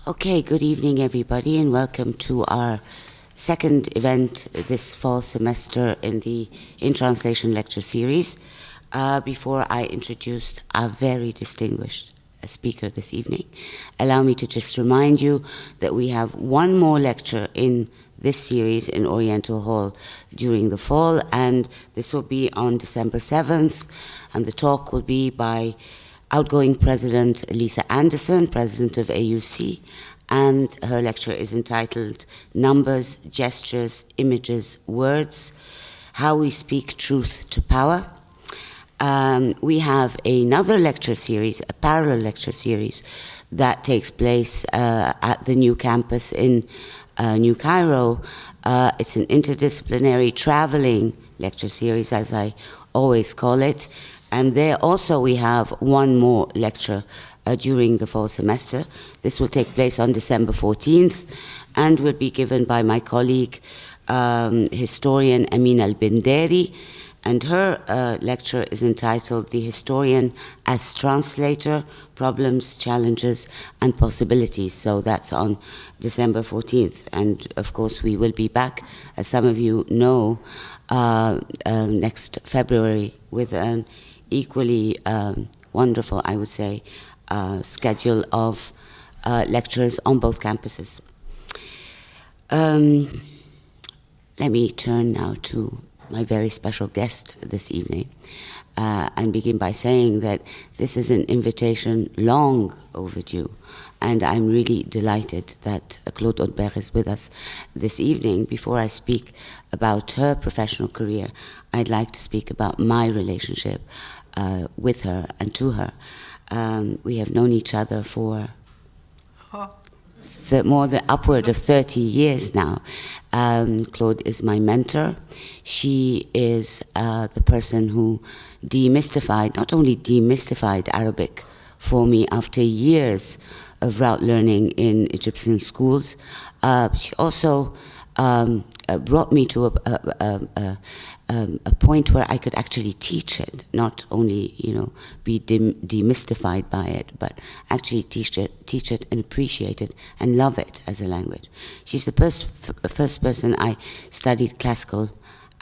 Okay, good evening everybody and welcome to our second event this fall semester in the In Translation lecture series. Before I introduce our very distinguished speaker this evening, allow me to just remind you that we have one more lecture in this series in Oriental Hall during the fall, and this will be on December 7th, and the talk will be by outgoing President Lisa Anderson, President of AUC, and her lecture is entitled Numbers, Gestures, Images, Words, How We Speak Truth to Power. We have another lecture series, a parallel lecture series, that takes place at the new campus in New Cairo. It's an interdisciplinary traveling lecture series, as I always call it. And there also we have one more lecture during the fall semester. This will take place on December 14th and will be given by my colleague, historian Amin al-Binderi, and her lecture is entitled The Historian as Translator, Problems, Challenges, and Possibilities. So that's on December 14th. And of course we will be back, as some of you know, next February with an equally wonderful, I would say, schedule of lectures on both campuses. Let me turn now to my very special guest this evening and begin by saying that this is an invitation long overdue, and I'm really delighted that Claude Audebert is with us this evening. Before I speak about her professional career, I'd like to speak about my relationship with her and to her. We have known each other for more than upward of 30 years now. Claude is my mentor. She is the person who demystified, not only demystified Arabic for me after years of route learning in Egyptian schools, she also brought me to a point where I could actually teach it, not only, be demystified by it, but actually teach it and appreciate it and love it as a language. She's the first person I studied classical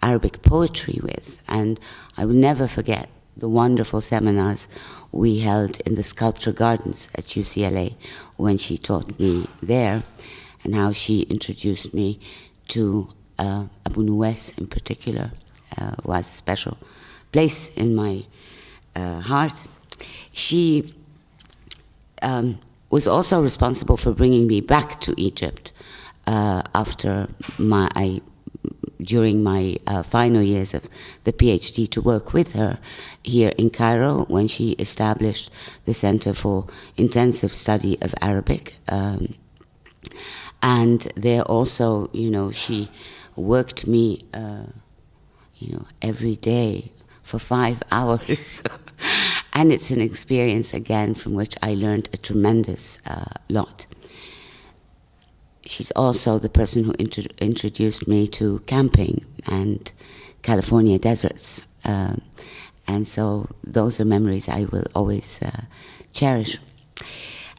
Arabic poetry with, and I will never forget the wonderful seminars we held in the sculpture gardens at UCLA when she taught me there, and how she introduced me to Abu Nuwais in particular. Was a special place in my heart. She was also responsible for bringing me back to Egypt during my final years of the PhD to work with her here in Cairo when she established the Center for Intensive Study of Arabic. And there also, she worked me every day for 5 hours. And it's an experience, again, from which I learned a tremendous lot. She's also the person who introduced me to camping and California deserts. And so those are memories I will always cherish.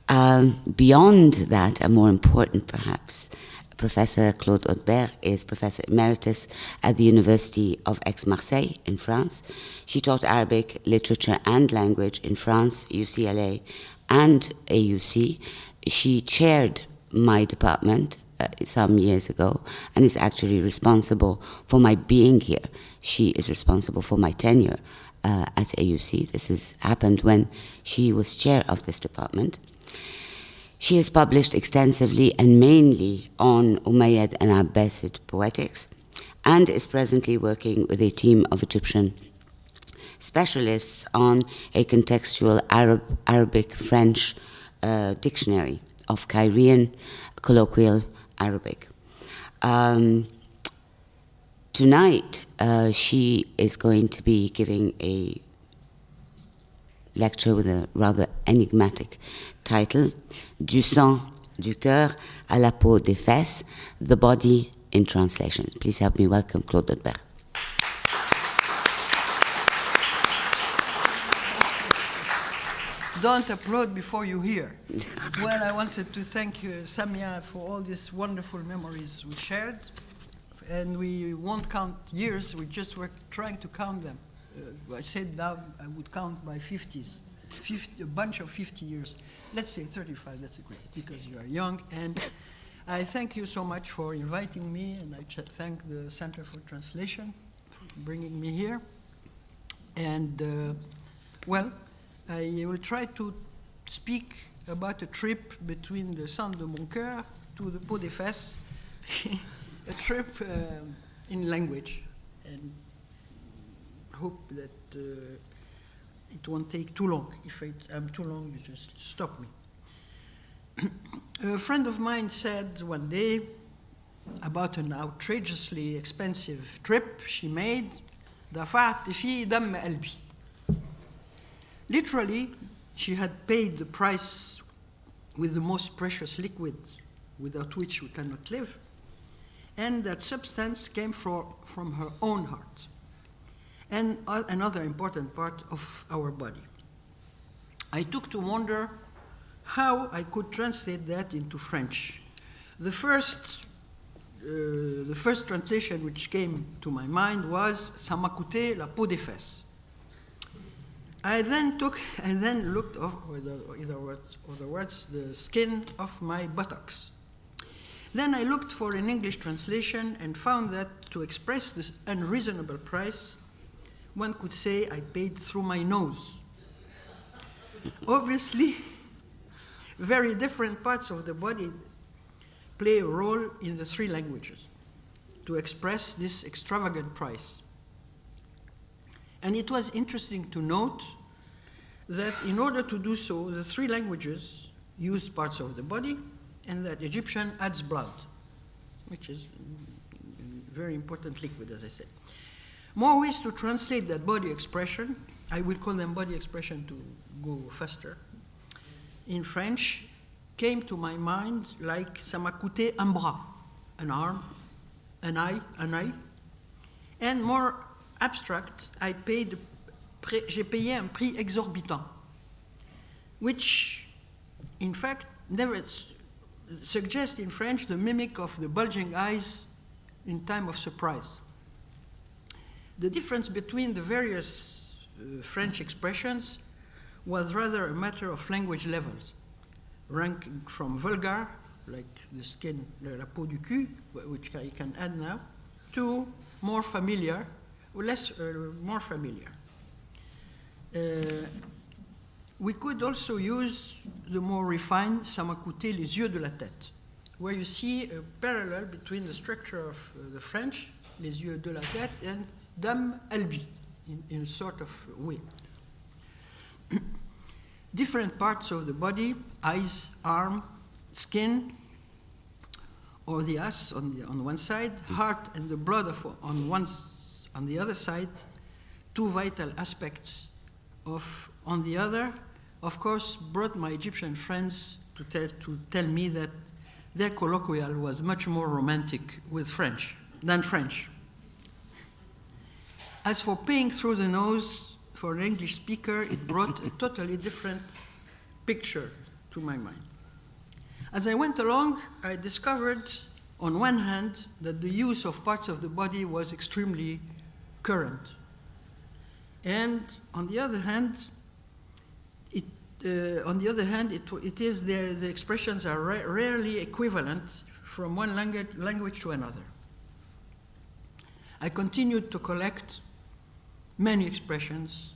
Beyond that, and more important perhaps, Professor Claude Audebert is Professor Emeritus at the University of Aix-Marseille in France. She taught Arabic, literature and language in France, UCLA and AUC. She chaired my department some years ago and is actually responsible for my being here. She is responsible for my tenure at AUC. This has happened when she was chair of this department. She has published extensively and mainly on Umayyad and Abbasid poetics, and is presently working with a team of Egyptian specialists on a contextual Arabic-French dictionary of Cairean colloquial Arabic. Tonight, she is going to be giving a lecture with a rather enigmatic title, Du sang, du coeur à la peau des fesses, the body in translation. Please help me welcome Claude Audebert. don't applaud before you hear. Well, I wanted to thank Samia for all these wonderful memories we shared. And we won't count years, we just were trying to count them. I said now I would count by 50s, a bunch of 50 years. Let's say 35, that's great, because you are young. And I thank you so much for inviting me, and I thank the Center for Translation for bringing me here. And, well, I will try to speak about a trip between the centre de mon coeur to the peau des fesses, a trip in language, and hope that it won't take too long. If I'm too long, you just stop me. A friend of mine said one day about an outrageously expensive trip she made, دفعت في دم قلبي. Literally, she had paid the price with the most precious liquid without which we cannot live, and that substance came from her own heart, and another important part of our body. I took to wonder how I could translate that into French. The first translation which came to my mind was "Ça m'a coûté la peau des fesses." I then looked over the skin of my buttocks. Then I looked for an English translation and found that to express this unreasonable price, one could say I paid through my nose. Obviously, very different parts of the body play a role in the three languages to express this extravagant price. And it was interesting to note that in order to do so, the three languages use parts of the body, and that Egyptian adds blood, which is a very important liquid, as I said. More ways to translate that body expression, I will call them body expression to go faster, in French, came to my mind like ça m'a coûté un bras, an arm, an eye, and more abstract, j'ai payé un prix exorbitant, which in fact never suggests in French the mimic of the bulging eyes in time of surprise. The difference between the various French expressions was rather a matter of language levels, ranking from vulgar, like the skin, la peau du cul, which I can add now, to more familiar, or more familiar. We could also use the more refined "ça m'a coûté les yeux de la tête," where you see a parallel between the structure of the French, les yeux de la tête, and dam albi, in a sort of way. Different parts of the body, eyes, arm, skin, or the ass on one side, heart and the blood on the other side, two vital aspects on the other, of course, brought my Egyptian friends to tell me that their colloquial was much more romantic than French. As for paying through the nose, for an English speaker, it brought a totally different picture to my mind. As I went along, I discovered, on one hand, that the use of parts of the body was extremely current. And on the other hand, the expressions are rarely equivalent from one language to another. I continued to collect many expressions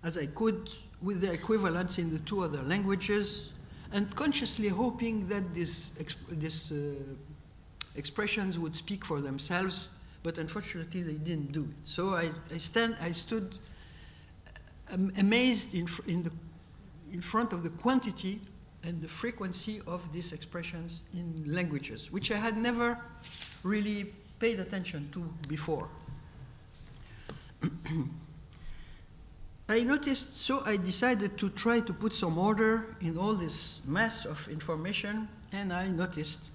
as I could with their equivalents in the two other languages, and consciously hoping that these expressions would speak for themselves, but unfortunately they didn't do it. So I stood amazed in front of the quantity and the frequency of these expressions in languages, which I had never really paid attention to before. I noticed, so I decided to try to put some order in all this mass of information, and I noticed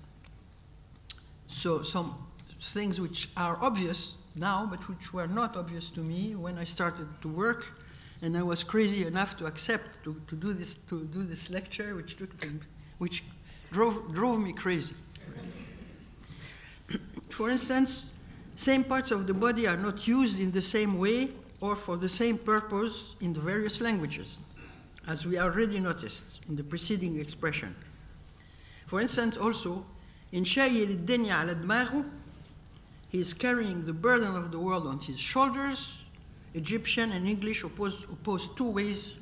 some things which are obvious now, but which were not obvious to me when I started to work, And I was crazy enough to accept to do this lecture, which drove me crazy. For instance, same parts of the body are not used in the same way or for the same purpose in the various languages, as we already noticed in the preceding expression. For instance, also, in شايل الدنيا على دماغه, he is carrying the burden of the world on his shoulders. Egyptian and English oppose two ways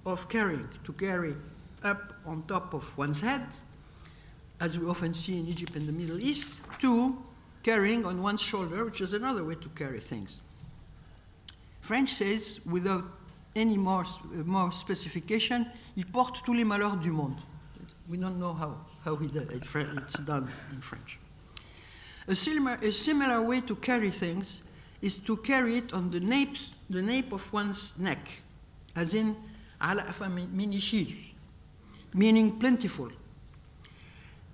of carrying: to carry up on top of one's head, as we often see in Egypt and the Middle East, to carrying on one's shoulder, which is another way to carry things. French says, without any more specification, il porte tous les malheurs du monde. We don't know how it's done in French. A similar way to carry things is to carry it on the nape of one's neck, as in على قفا من يشيل, meaning plentiful,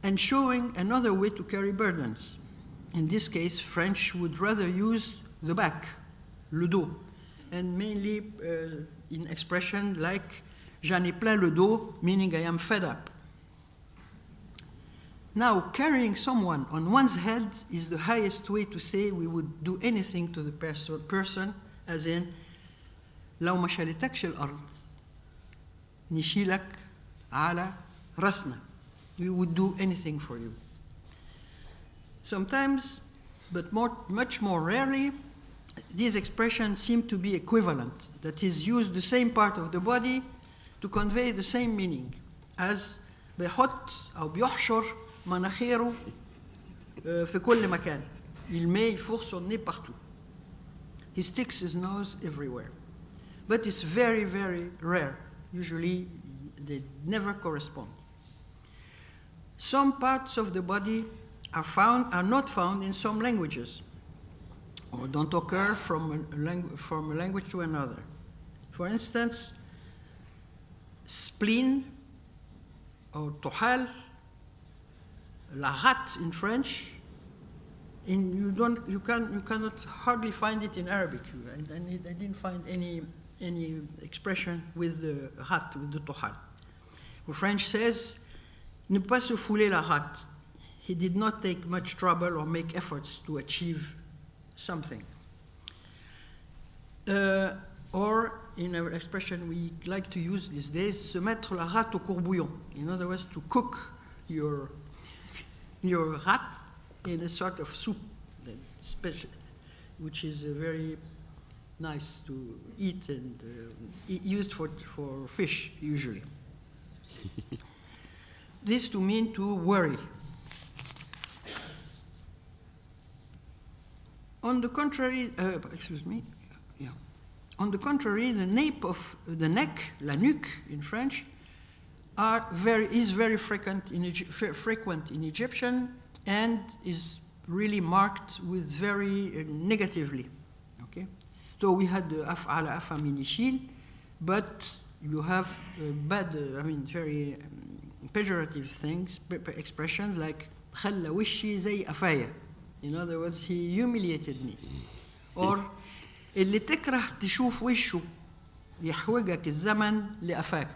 and showing another way to carry burdens. In this case, French would rather use the back, le dos, and mainly in expression like j'en ai plein le dos, meaning I am fed up. Now, carrying someone on one's head is the highest way to say we would do anything to the person, as in لو ما شالتكش الأرض نشيلك على رأسنا. We would do anything for you. Sometimes, but much more rarely, these expressions seem to be equivalent, that is, use the same part of the body to convey the same meaning, as بيحط أو بيحشر مناخيره في كل مكان. Il met, il fourre son nez partout. He sticks his nose everywhere. But it's very, very rare. Usually, they never correspond. Some parts of the body are not found in some languages, or don't occur from a language to another. For instance, spleen or tohal, la rate in French, you cannot hardly find it in Arabic. I didn't find any expression with the rate, with the tohal. French says, ne pas se fouler la rate. He did not take much trouble or make efforts to achieve something. Or, in an expression we like to use these days, se mettre la rate au courbouillon. In other words, to cook your rate in a sort of soup, which is very nice to eat and used for fish, usually. This to mean to worry. On the contrary, On the contrary, the nape of the neck, la nuque in French, is very frequent in Egyptian and is really marked with very negatively. Okay, so we had the af'ala afa min yishil, but you have very pejorative things, expressions like خلى وشي زي قفايا. In other words, he humiliated me. Or اللي تكره تشوف وشه يحوجك الزمن لقفاك.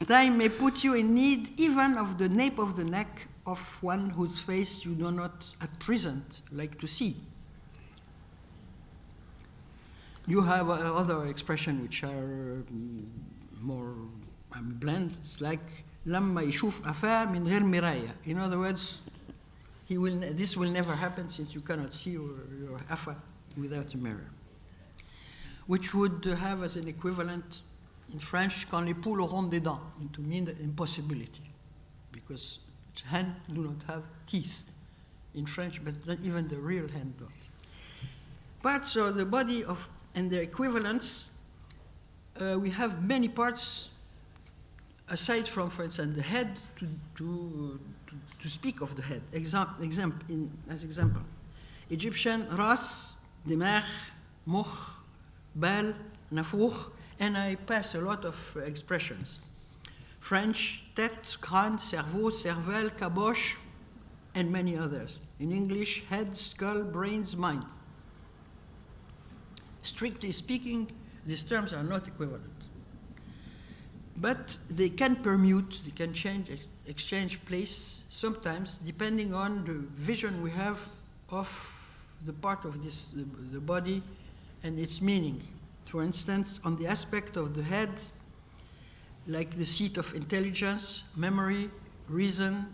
Time may put you in need even of the nape of the neck of one whose face you do not at present like to see. You have other expressions which are more bland. It's like لما يشوف قفاه من غير مراية. In other words, this will never happen since you cannot see your afa without a mirror. Which would have as an equivalent in French, quand les poules auront des dents, to mean the impossibility, because hands do not have teeth in French, but not even the real hand does. Parts of the body and their equivalents, we have many parts aside from, for instance, the head to speak of the head. As example, Egyptian ras, dimagh, mukh, bal, nafouch, and I pass a lot of expressions. French, tête, crâne, cerveau, cervelle, caboche, and many others. In English, head, skull, brains, mind. Strictly speaking, these terms are not equivalent. But they can permute, they can change, exchange place sometimes, depending on the vision we have of the part of this, the body and its meaning. For instance, on the aspect of the head, like the seat of intelligence, memory, reason,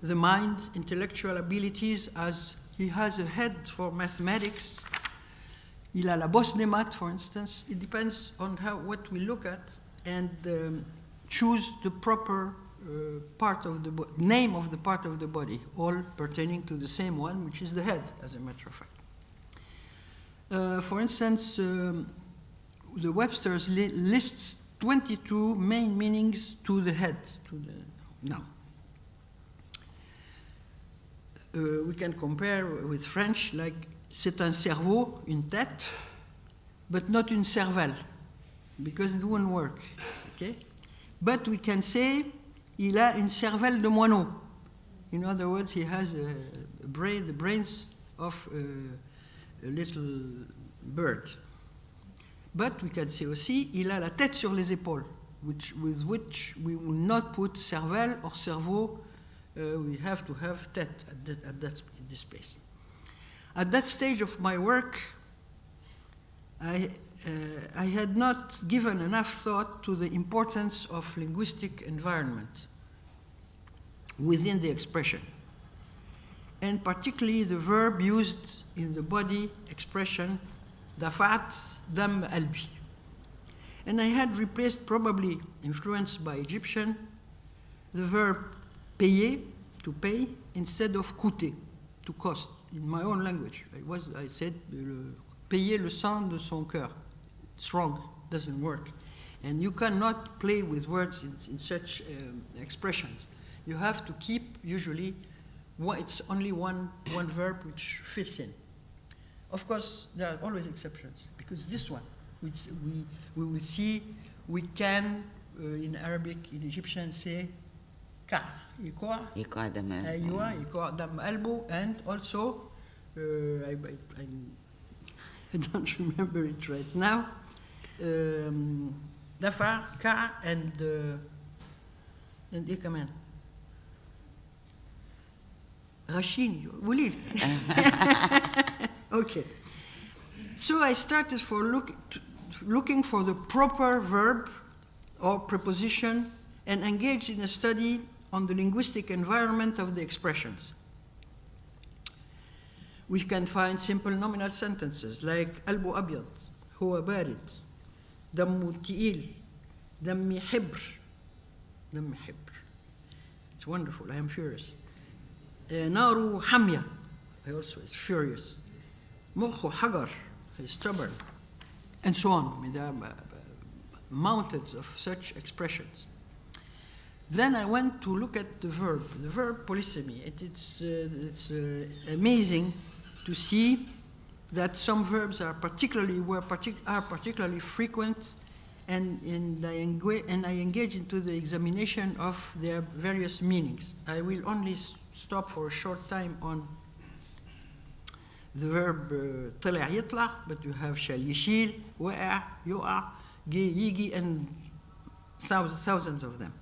the mind, intellectual abilities, as he has a head for mathematics, il a la bosse des maths, for instance. It depends on what we look at and choose the proper part of the name of the part of the body, all pertaining to the same one, which is the head, as a matter of fact. For instance, the Webster's lists 22 main meanings to the head, to the noun. We can compare with French, like c'est un cerveau, une tête, but not une cervelle, because it wouldn't work. Okay? But we can say il a une cervelle de moineau. In other words, he has the brains of a little bird. But we can say aussi il a la tête sur les épaules, with which we will not put cervelle or cerveau. We have to have tête at this place. At that stage of my work, I had not given enough thought to the importance of linguistic environment within the expression, and particularly the verb used in the body expression, dafat dam albi. And I had replaced, probably influenced by Egyptian, the verb payer, to pay, instead of coûter, to cost. In my own language, I said, payer le sang de son coeur. It's wrong, doesn't work. And you cannot play with words in such expressions. You have to keep, usually, it's only one verb which fits in. Of course, there are always exceptions, because this one, which we will see, we can, in Arabic, in Egyptian, say, ka, يقع دم أيوة يقع دم قلبه, and also I don't remember it right now. دفع كع and إيه كمان غشيني قولي لي. Okay, so I started looking for the proper verb or preposition and engaged in a study on the linguistic environment of the expressions. We can find simple nominal sentences like قلبه أبيض, هو بارد, دمه تقيل, دمي حبر, دمي حبر. It's wonderful, I am furious. ناره حامية, he also is furious. مخه حجر, he is stubborn. And so on. I mean, there are mountains of such expressions. Then I went to look at the verb polysemy. It's amazing to see that some verbs are particularly frequent, and I engage into the examination of their various meanings. I will only stop for a short time on the verb طلع يطلع, but you have shall يشيل, وقع, يقع, جي يجي, and thousands of them.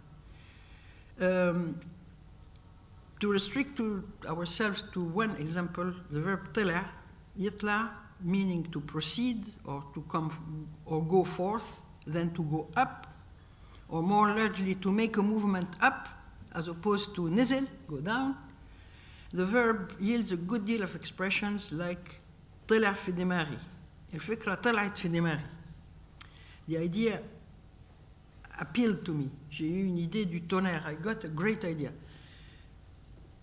To restrict ourselves to one example, the verb طلع, يطلع, meaning to proceed or to come or go forth, then to go up, or more largely to make a movement up as opposed to نزل, go down. The verb yields a good deal of expressions like طلع في دماغي, الفكرة طلعت في دماغي. The idea appealed to me. J'ai eu une idée du tonnerre. I got a great idea.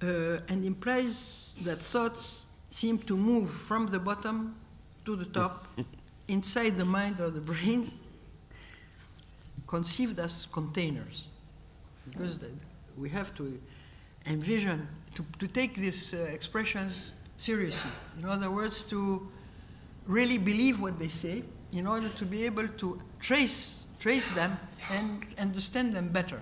And implies that thoughts seem to move from the bottom to the top, inside the mind or the brains, conceived as containers. Because we have to envision, to take these expressions seriously. In other words, to really believe what they say in order to be able to trace them and understand them better.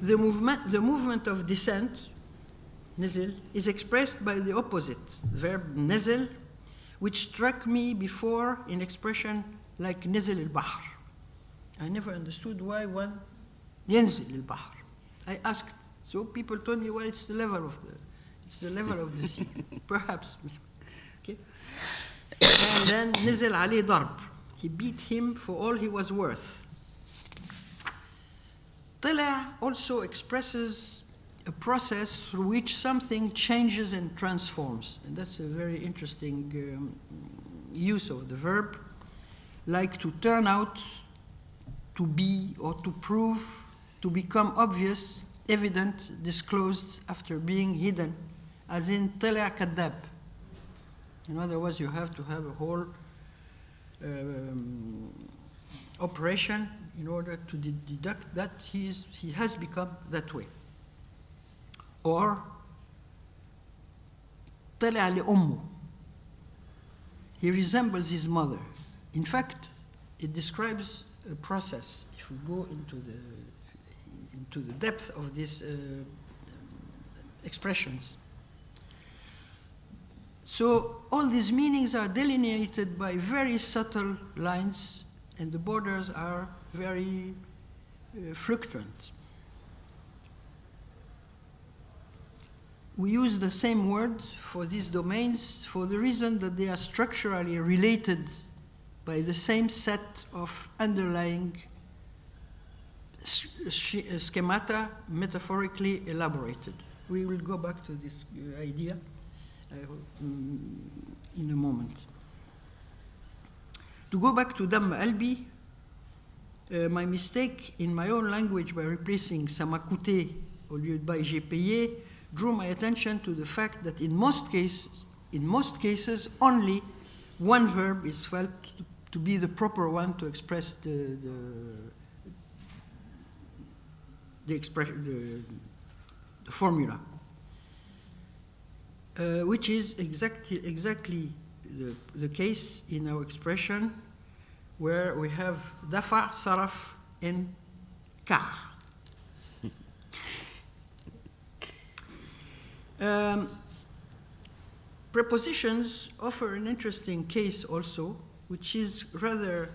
The movement of descent nizl, is expressed by the opposite, verb nizl, which struck me before in expression like nizl al-bahr. I never understood why one ينزل البحر. I asked, so people told me, well, it's the level of the sea, perhaps. Okay. And then نزل عليه ضرب. He beat him for all he was worth. طلع also expresses a process through which something changes and transforms. And that's a very interesting use of the verb, like to turn out, to be, or to prove, to become obvious, evident, disclosed after being hidden, as in طلع كذاب. In other words, you have to have a whole operation in order to deduct that he has become that way. Or طلع لأمه. He resembles his mother. In fact, it describes a process. If we go into the depth of these expressions. So all these meanings are delineated by very subtle lines, and the borders are very fluctuant. We use the same words for these domains for the reason that they are structurally related by the same set of underlying schemata, metaphorically elaborated. We will go back to this idea in a moment. To go back to Damm Albi, my mistake in my own language by replacing ça m'a coûté au lieu de by j'ai payé drew my attention to the fact that in most cases, only one verb is felt to be the proper one to express the formula, which is exactly the case in our expression, where we have dafa, saraf, and ka. Prepositions offer an interesting case also, which is rather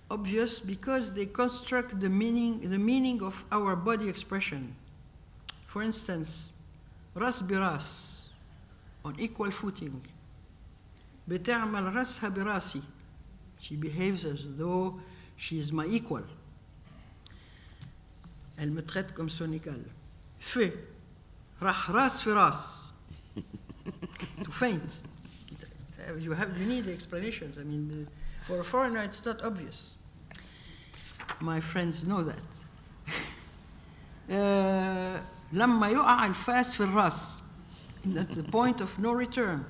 obvious because they construct the meaning of our body expression. For instance, ras biras, on equal footing. بتعمل راسها براسي. She behaves as though she is my equal. Elle me traite comme son égal. Fait, راح راس في راس. To faint. You need the explanations. I mean, for a foreigner, it's not obvious. My friends know that. لما يقع الفاس في الراس, at the point of no return.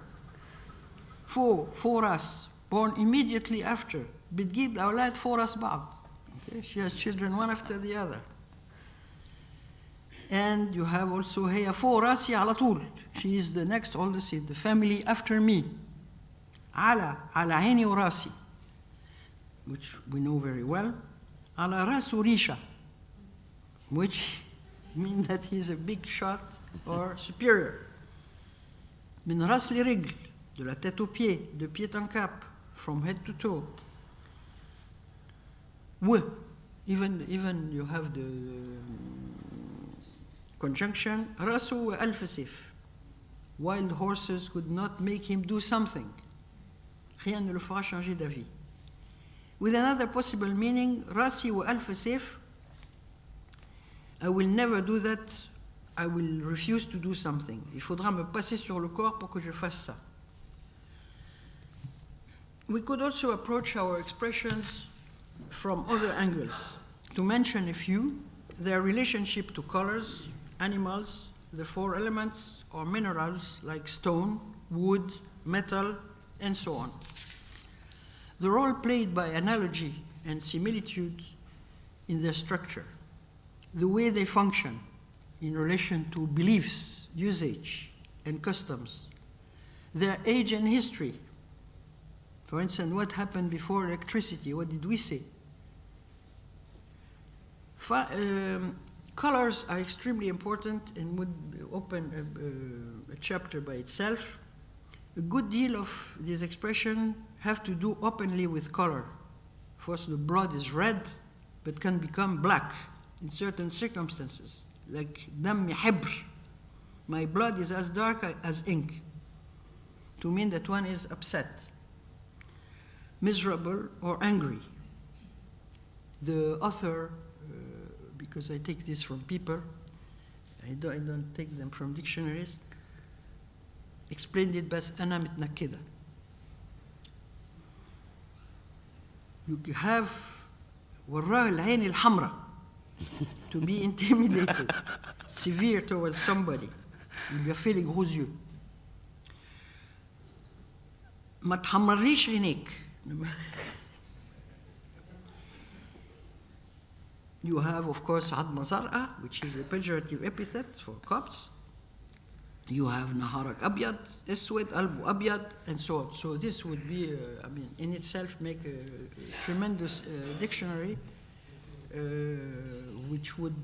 فور راس, born immediately after. بتجيب أولاد فور راس بعض. Okay? She has children one after the other. And you have also هي فوق راسي على طول. She is the next oldest in the family after me. على عيني وراسي, which we know very well. على راسه ريشة, which means that he's a big shot or superior. من راس لرجل, de la tête aux pieds, de pied en cap, from head to toe. Even you have the conjunction راسه وألف سيف. Wild horses could not make him do something. Rien ne le fera changer d'avis. With another possible meaning, راسي وألف سيف, I will never do that. I will refuse to do something. Il faudra me passer sur le corps pour que je fasse ça. We could also approach our expressions from other angles. To mention a few, their relationship to colors, animals, the four elements, or minerals like stone, wood, metal, and so on. The role played by analogy and similitude in their structure, the way they function in relation to beliefs, usage, and customs, their age and history. For instance, what happened before electricity? What did we say? Colors are extremely important and would open a chapter by itself. A good deal of this expression have to do openly with color. First, the blood is red, but can become black in certain circumstances, like dammi hibr. My blood is as dark as ink, to mean that one is upset, miserable, or angry. The author, because I take this from people, I don't take them from dictionaries, explained it بس أنا متنكدة. You have وراه العين الحمراء to be intimidated, severe towards somebody. يبقى feeling gros yeux. ما تحمريش عينيك. You have, of course, عظمة زرقاء, which is a pejorative epithet for Copts. You have نهارك أبيض, أسود, قلبه أبيض, and so on. So this would be, in itself, make a tremendous dictionary, which would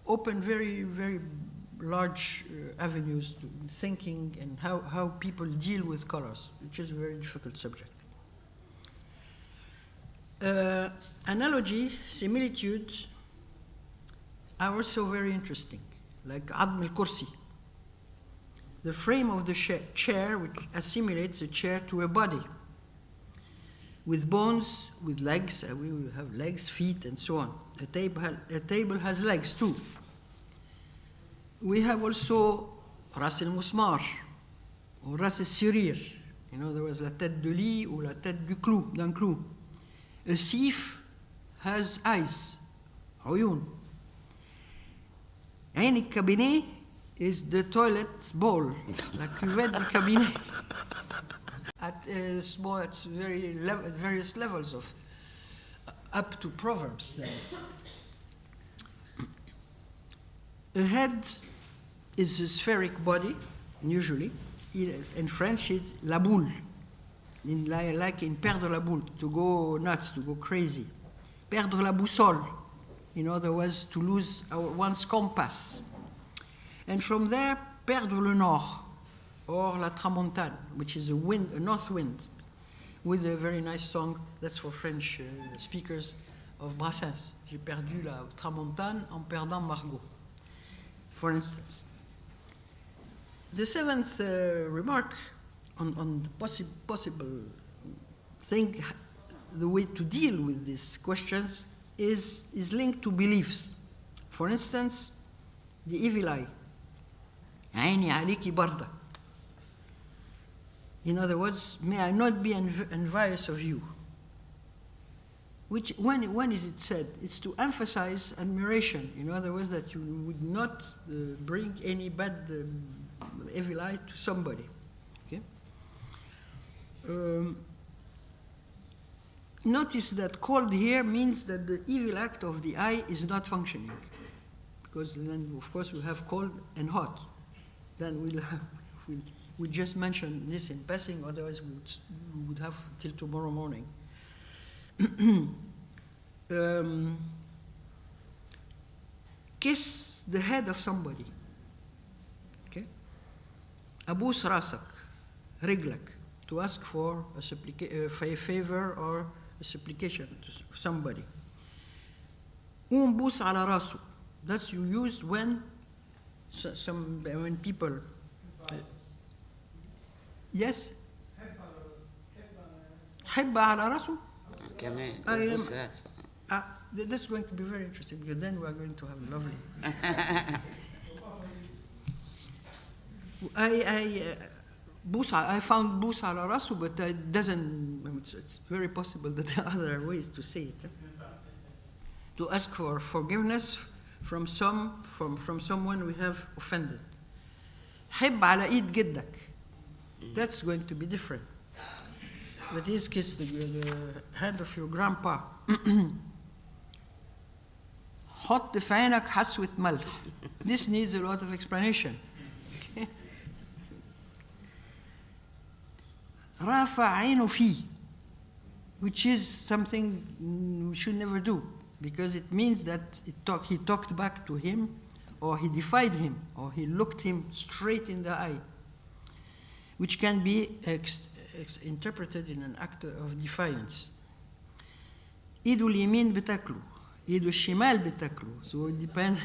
open very, very large avenues to thinking and how people deal with colors, which is a very difficult subject. Analogy, similitude are also very interesting, like عظم الكرسي. The frame of the chair, which assimilates a chair to a body, with bones, with legs, we will have legs, feet, and so on. A table has legs too. We have also راس المسمار, or راس السرير. In other words, la tête de lit ou la tête d'un clou. A sieve has eyes, عيون. عين الكابينيه is the toilet bowl, la cuvette du cabinet. At various levels of up to proverbs. A head is a spheric body, usually. In French, it's la boule. Like in perdre la boule, to go nuts, to go crazy. Perdre la boussole, in other words, to lose one's compass. And from there, perdre le nord, or la tramontane, which is a north wind, with a very nice song, that's for French speakers, of Brassens. J'ai perdu la tramontane en perdant Margot, for instance. The seventh remark on the possible thing, the way to deal with these questions is linked to beliefs. For instance, the evil eye. عيني عليكي باردة. In other words, may I not be envious of you. Which, when is it said? It's to emphasize admiration. In other words, that you would not bring any bad evil eye to somebody. Okay? Notice that cold here means that the evil act of the eye is not functioning. Because then, of course, we have cold and hot. Then we'll just mention this in passing, otherwise we would have till tomorrow morning. Kiss the head of somebody. Okay? أبوس راسك, رجلك, to ask for a favor or a supplication to somebody. بوس على راسه. That's you use when when people. Yes. حبة على راسه. كمان بوس راسه. That's going to be very interesting because then we are going to have lovely. I found بوس على راسه, but it doesn't. It's very possible that there are other ways to say it. To ask for forgiveness from someone we have offended. حب على إيد جدك. That's going to be different. That is, kiss the hand of your grandpa. حط في عينك حسوة ملح. This needs a lot of explanation. Okay? رافع عينه فيه, which is something we should never do. because it means that he talked back to him, or he defied him, or he looked him straight in the eye, which can be interpreted in an act of defiance. إيده اليمين بتاكله، إيده الشمال بتاكله. So it depends.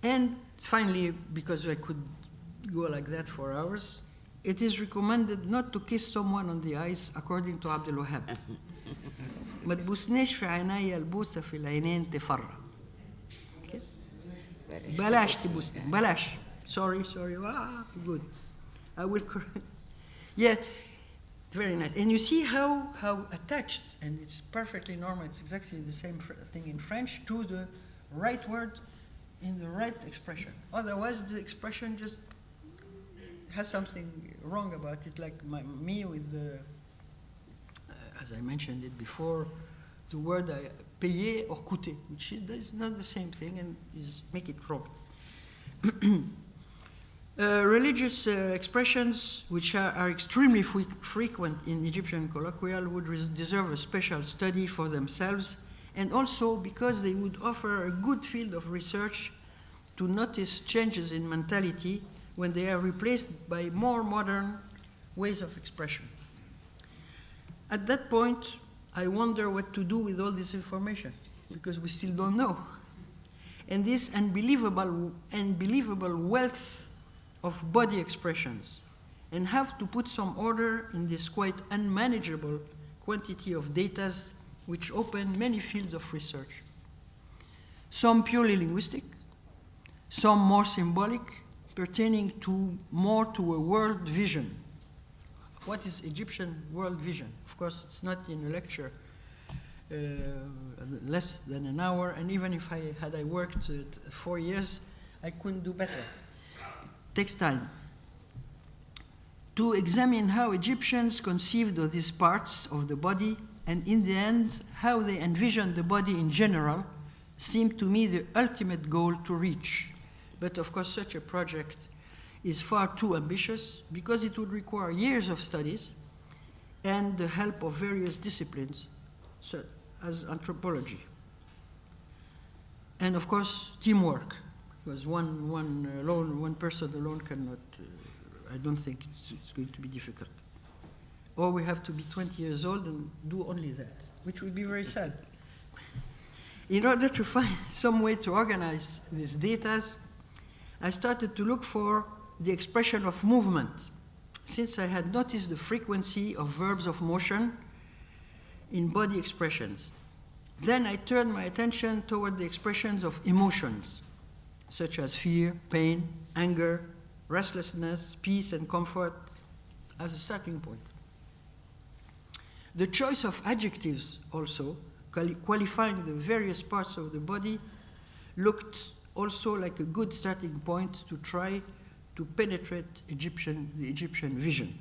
And finally, because I could go like that for hours, it is recommended not to kiss someone on the eyes according to عبد الوهاب. ما تبوسنيش في عيني البوسة في العينين تفرق. بلاش تبوسني، بلاش. Sorry. Good. I will correct. Yeah, very nice. And you see how attached, and it's perfectly normal, it's exactly the same thing in French, to the right word in the right expression. Otherwise, the expression just has something wrong about it, like me with the, as I mentioned it before, the word payer or coûter, which is not the same thing and make it wrong. Religious expressions, which are extremely frequent in Egyptian colloquial, would deserve a special study for themselves, and also because they would offer a good field of research to notice changes in mentality when they are replaced by more modern ways of expression. At that point, I wonder what to do with all this information, because we still don't know. And this unbelievable wealth of body expressions, and have to put some order in this quite unmanageable quantity of data which open many fields of research. Some purely linguistic, some more symbolic, pertaining more to a world vision. What is Egyptian world vision? Of course, it's not in a lecture, less than an hour, and even if I worked 4 years, I couldn't do better. Takes time. To examine how Egyptians conceived of these parts of the body, and in the end, how they envisioned the body in general, seemed to me the ultimate goal to reach. But of course, such a project is far too ambitious, because it would require years of studies and the help of various disciplines, such as anthropology. And of course, teamwork, because one person alone cannot, I don't think it's going to be difficult. Or we have to be 20 years old and do only that, which would be very sad. In order to find some way to organize these data, I started to look for the expression of movement, since I had noticed the frequency of verbs of motion in body expressions. Then I turned my attention toward the expressions of emotions, such as fear, pain, anger, restlessness, peace, and comfort, as a starting point. The choice of adjectives also, qualifying the various parts of the body, looked also like a good starting point to try to penetrate the Egyptian vision.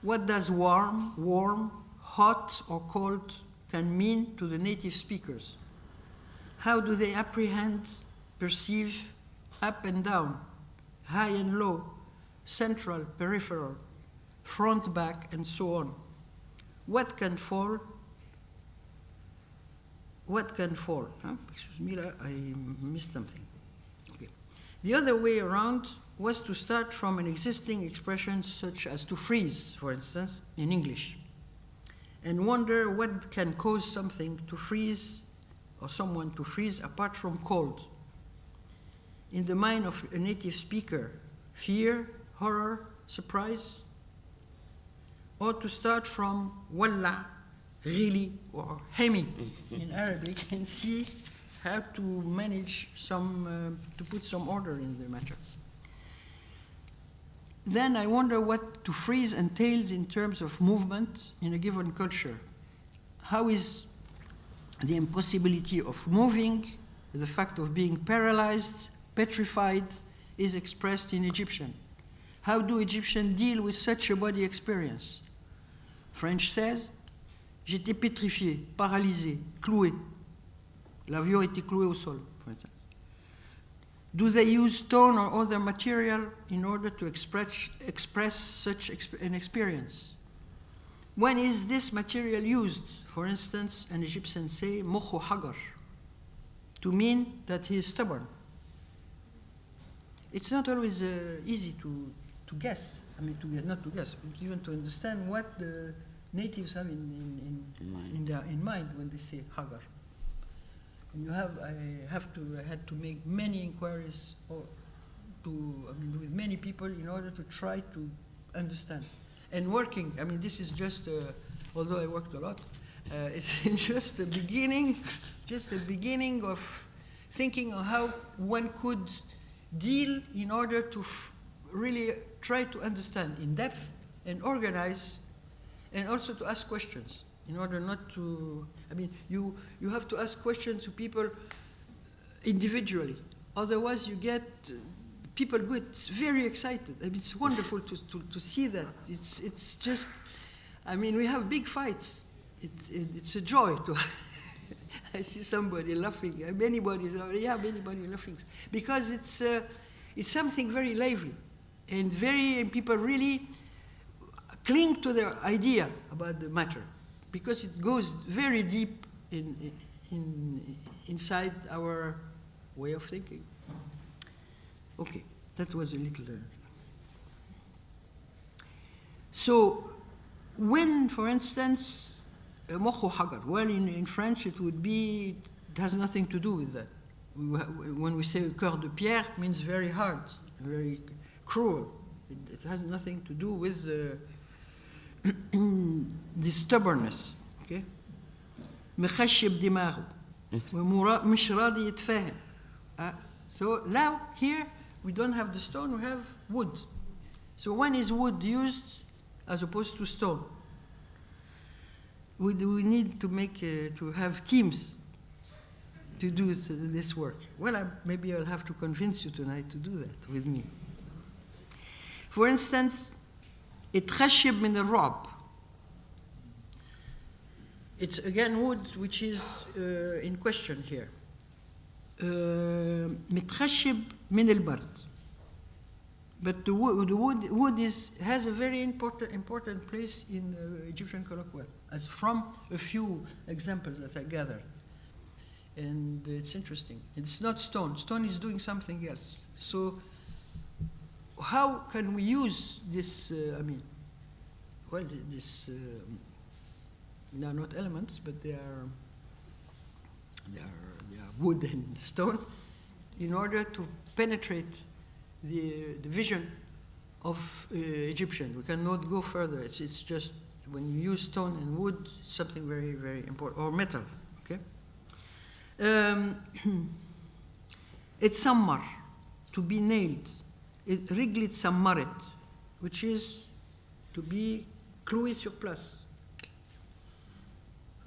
What does warm, hot, or cold can mean to the native speakers? How do they apprehend, perceive, up and down, high and low, central, peripheral, front, back, and so on? What can fall? What can fall? Excuse me, I missed something. Okay. The other way around was to start from an existing expression such as to freeze, for instance, in English, and wonder what can cause something to freeze or someone to freeze apart from cold. In the mind of a native speaker, fear, horror, surprise, or to start from walla, really, or hemi in Arabic, and see how to manage to put some order in the matter. Then I wonder what to freeze entails in terms of movement in a given culture. How is the impossibility of moving, the fact of being paralyzed, petrified, is expressed in Egyptian? How do Egyptians deal with such a body experience? French says, j'étais pétrifié, paralysé, cloué. L'avion était cloué au sol, for instance. Do they use stone or other material in order to express such an experience? when is this material used? For instance, an Egyptian say, مخه حجر, to mean that he is stubborn. It's not always easy to guess. I mean, not to guess, but even to understand what the natives have in mind when they say hagar. And I had to make many inquiries with many people in order to try to understand. And working, I mean, this is just, although I worked a lot, it's just the beginning of thinking of how one could deal in order to really try to understand in depth and organize, and also to ask questions in order not to, I mean, you have to ask questions to people individually. Otherwise you get people get very excited. I mean, it's wonderful to see that. It's just, I mean, we have big fights. It's a joy to, I see somebody laughing, anybody laughing. Because it's something very lively. And people really cling to their idea about the matter, because it goes very deep inside our way of thinking. Okay, that was a little. So, when, for instance, مخه حجر, well, in French it would be, it has nothing to do with that. When we say coeur de pierre, it means very hard, very cruel. It has nothing to do with the stubbornness. Okay? مخشب دماغه مش راضي يتفاهم. So now here we don't have the stone, we have wood. So when is wood used as opposed to stone? We need to have teams to do this work. Well, maybe I'll have to convince you tonight to do that with me. For instance, اتخشب من الرعب. It's again wood which is in question here. متخشب من البرد. But the wood has a very important place in Egyptian colloquial, as from a few examples that I gathered. And it's interesting. It's not stone. Stone is doing something else. So how can we use this, they are not elements, but they are wood and stone, in order to penetrate the vision of Egyptian. We cannot go further. It's just when you use stone and wood, it's something very, very important, or metal, okay? It's sammar, to be nailed. Riglit sammaret, which is to be cloué sur place.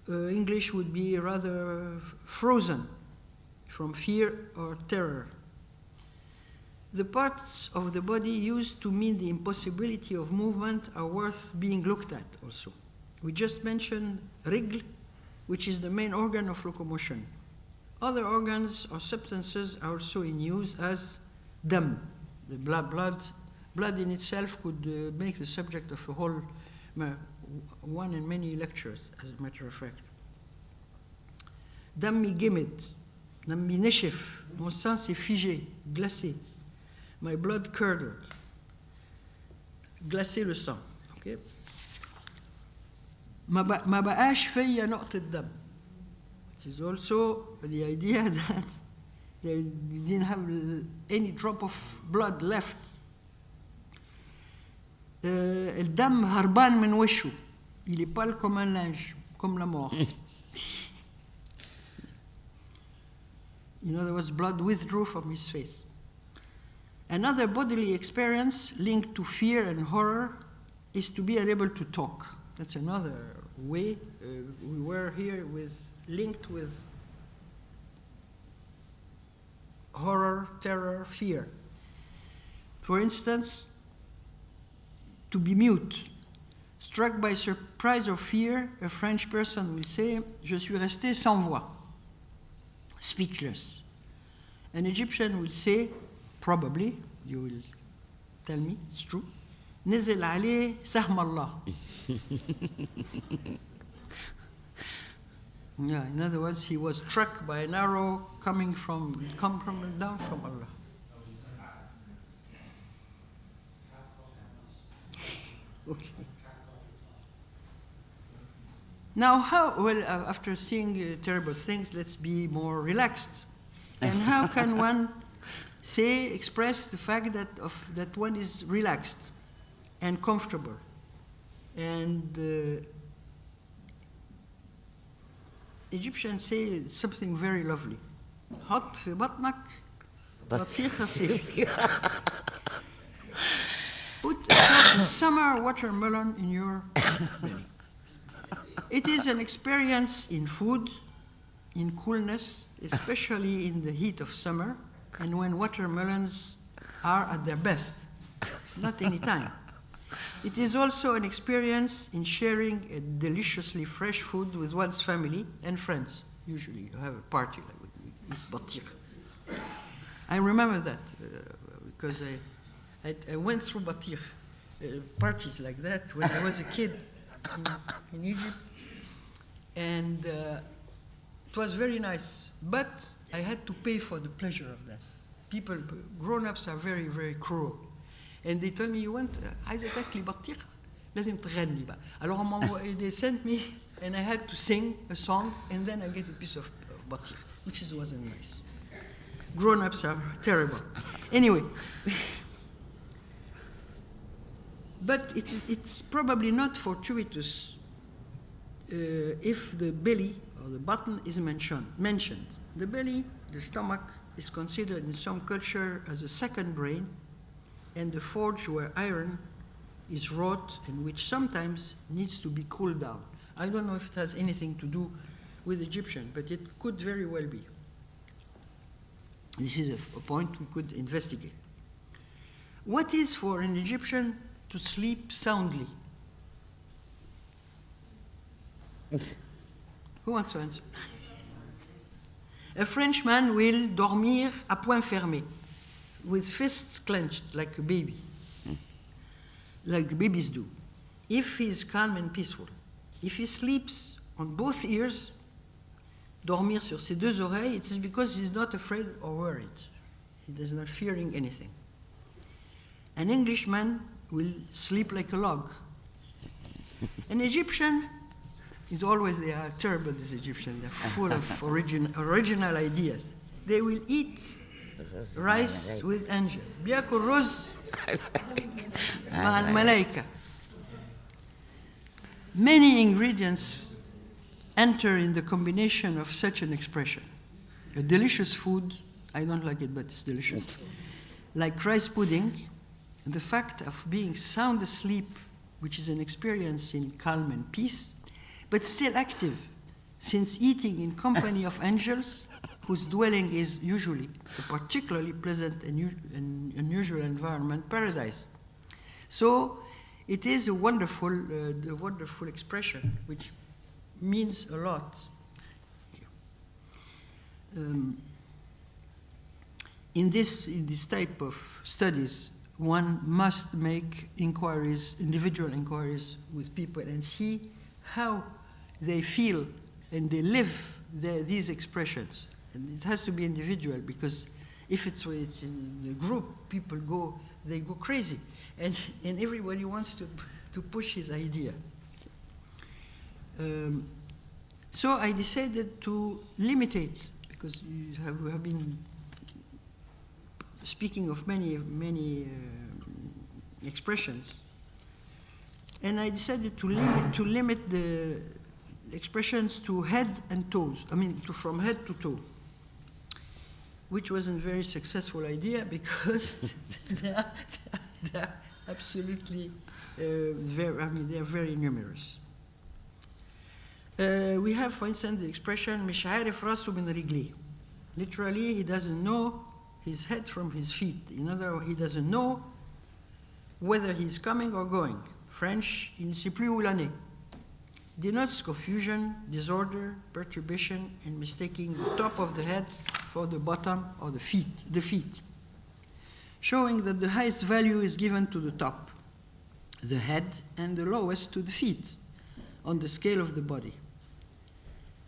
English would be rather frozen from fear or terror. The parts of the body used to mean the impossibility of movement are worth being looked at also. We just mentioned rigl, which is the main organ of locomotion. Other organs or substances are also in use as dam. The blood in itself could make the subject of a whole one and many lectures, as a matter of fact. Dammi gimid, dammi neshif, mon sang c'est figé, glacé. My blood curdled. Glacé le sang. Okay? ما بقاش فيا نقطة دم. Which is also the idea that they didn't have any drop of blood left. الدم هربان من وشه. Il est pâle comme un linge, comme la mort. In other words, blood withdrew from his face. Another bodily experience linked to fear and horror is to be unable to talk. That's another way we were here linked with horror, terror, fear. For instance, to be mute. Struck by surprise or fear, a French person will say, je suis resté sans voix, speechless. An Egyptian will say, probably, you will tell me, it's true, نزل عليه سهم الله. Yeah, in other words, he was struck by an arrow down from Allah. Okay. Now, after seeing terrible things, let's be more relaxed. And how can one express the fact that one is relaxed and comfortable? And Egyptians say something very lovely. حط في بطنك بطيخة صيف. Put a summer watermelon in your belly. It is an experience in food, in coolness, especially in the heat of summer, and when watermelons are at their best. It's not any time. It is also an experience in sharing a deliciously fresh food with one's family and friends. Usually you have a party like with batik. I remember that because I went through batik parties like that when I was a kid in Egypt. And it was very nice, but I had to pay for the pleasure of that. People, grown-ups are very, very cruel. And they told me, you want, عايزة تاكلي بطيخة لازم تغني بقى. Alors they sent me, and I had to sing a song, and then I get a piece of batik, which wasn't nice. Grown-ups are terrible. Anyway, but it's probably not fortuitous if the belly or the button is mentioned. The belly, the stomach, is considered in some culture as a second brain, and the forge where iron is wrought and which sometimes needs to be cooled down. I don't know if it has anything to do with Egyptian, but it could very well be. This is a point we could investigate. What is for an Egyptian to sleep soundly? Who wants to answer? A Frenchman will dormir à poings fermés, with fists clenched like a baby, like babies do, if he is calm and peaceful. If he sleeps on both ears, dormir sur ses deux oreilles, it is because he is not afraid or worried. He is not fearing anything. An Englishman will sleep like a log. An Egyptian is always, they are terrible, these Egyptians. They're full of original ideas. They will eat rice with angel. بياكل رز مع الملائكة. Many ingredients enter in the combination of such an expression. A delicious food, I don't like it, but it's delicious. Like rice pudding, the fact of being sound asleep, which is an experience in calm and peace, but still active, since eating in company of angels, whose dwelling is usually a particularly pleasant and unusual environment, paradise. So it is a wonderful expression, which means a lot. In this type of studies, one must make inquiries, individual inquiries with people, and see how they feel and they live these expressions. And it has to be individual, because if it's in a group, they go crazy, and everybody wants to push his idea. So I decided to limit it, because we have been speaking of many expressions, and I decided to limit the expressions to head and toes. I mean, from head to toe, which wasn't a very successful idea, because they are absolutely they are very numerous. We have, for instance, the expression مش عارف راسه من رجليه. Literally, he doesn't know his head from his feet. In other words, he doesn't know whether he's coming or going. French, il ne sait plus où l'année. Denotes confusion, disorder, perturbation, and mistaking the top of the head for the bottom or the feet, showing that the highest value is given to the top. the head, and the lowest to the feet on the scale of the body.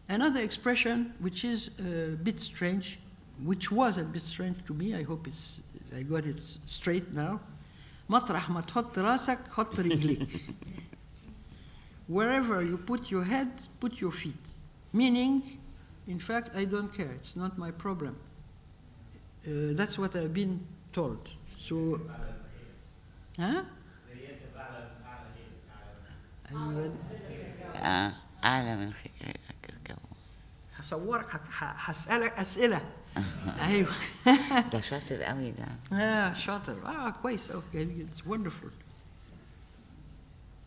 Another expression which is a bit strange, which was a bit strange to me, I hope I got it straight now. مطرح ما تحط راسك حط رجليك. Wherever you put your head, put your feet. Meaning, in fact, I don't care. It's not my problem. That's what I've been told. So, huh? أعلى من هصورك هسألك أسئلة. أيوه. ده شاطر قوي ده. شاطر. كويس. Okay, it's wonderful.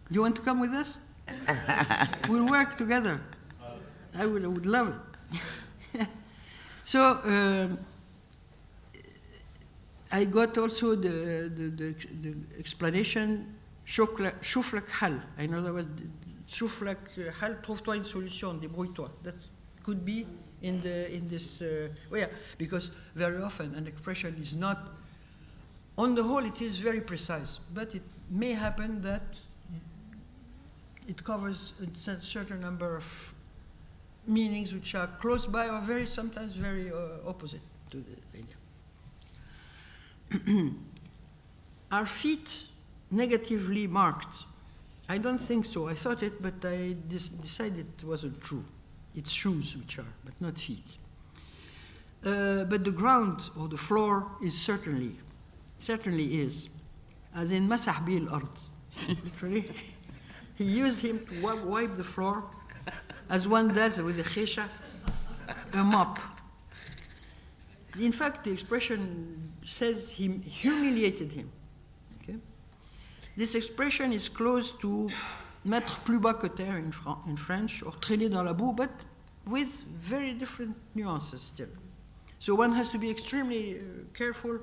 You want to come with us? We'll work together. I would love it. So I got also the explanation. شوف لك حل. I know that was شوف لك حل. trouve-toi une solution. débrouille-toi. That could be in this. Because very often an expression is not. On the whole, it is very precise, but it may happen that it covers a certain number of meanings which are close by or sometimes very opposite to the idea. Are feet negatively marked? I don't think so. I thought it, but I decided it wasn't true. It's shoes which are, but not feet. But the ground or the floor is certainly is, as in مسح بيه الأرض. Literally, he used him to wipe the floor, as one does with a khesha, a mop. In fact, the expression says he humiliated him. Okay? This expression is close to mettre plus bas que terre in French, or traîner dans la boue, but with very different nuances still. So one has to be extremely careful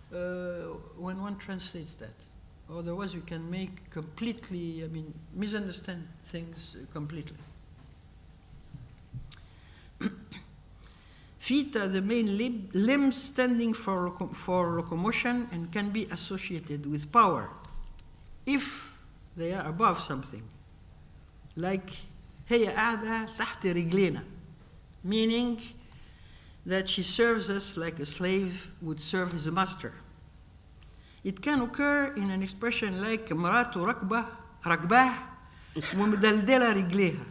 when one translates that. Otherwise, we can make misunderstand things completely. Feet are the main limbs standing for locomotion and can be associated with power if they are above something. Like, هي قاعدة تحت رجلينا, meaning that she serves us like a slave would serve his master. It can occur in an expression like مراته ركباه ومدلدلة رجليها,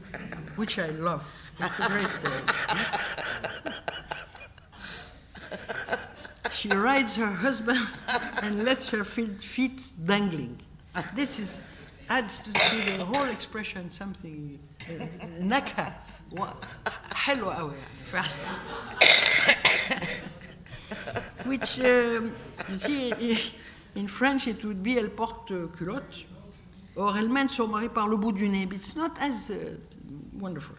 which I love. That's a great She rides her husband and lets her feet dangling. This adds to the whole expression something نكهة حلوة قوي يعني which you see in French it would be elle porte culotte or elle mène son mari par le bout du nez. It's not as wonderful.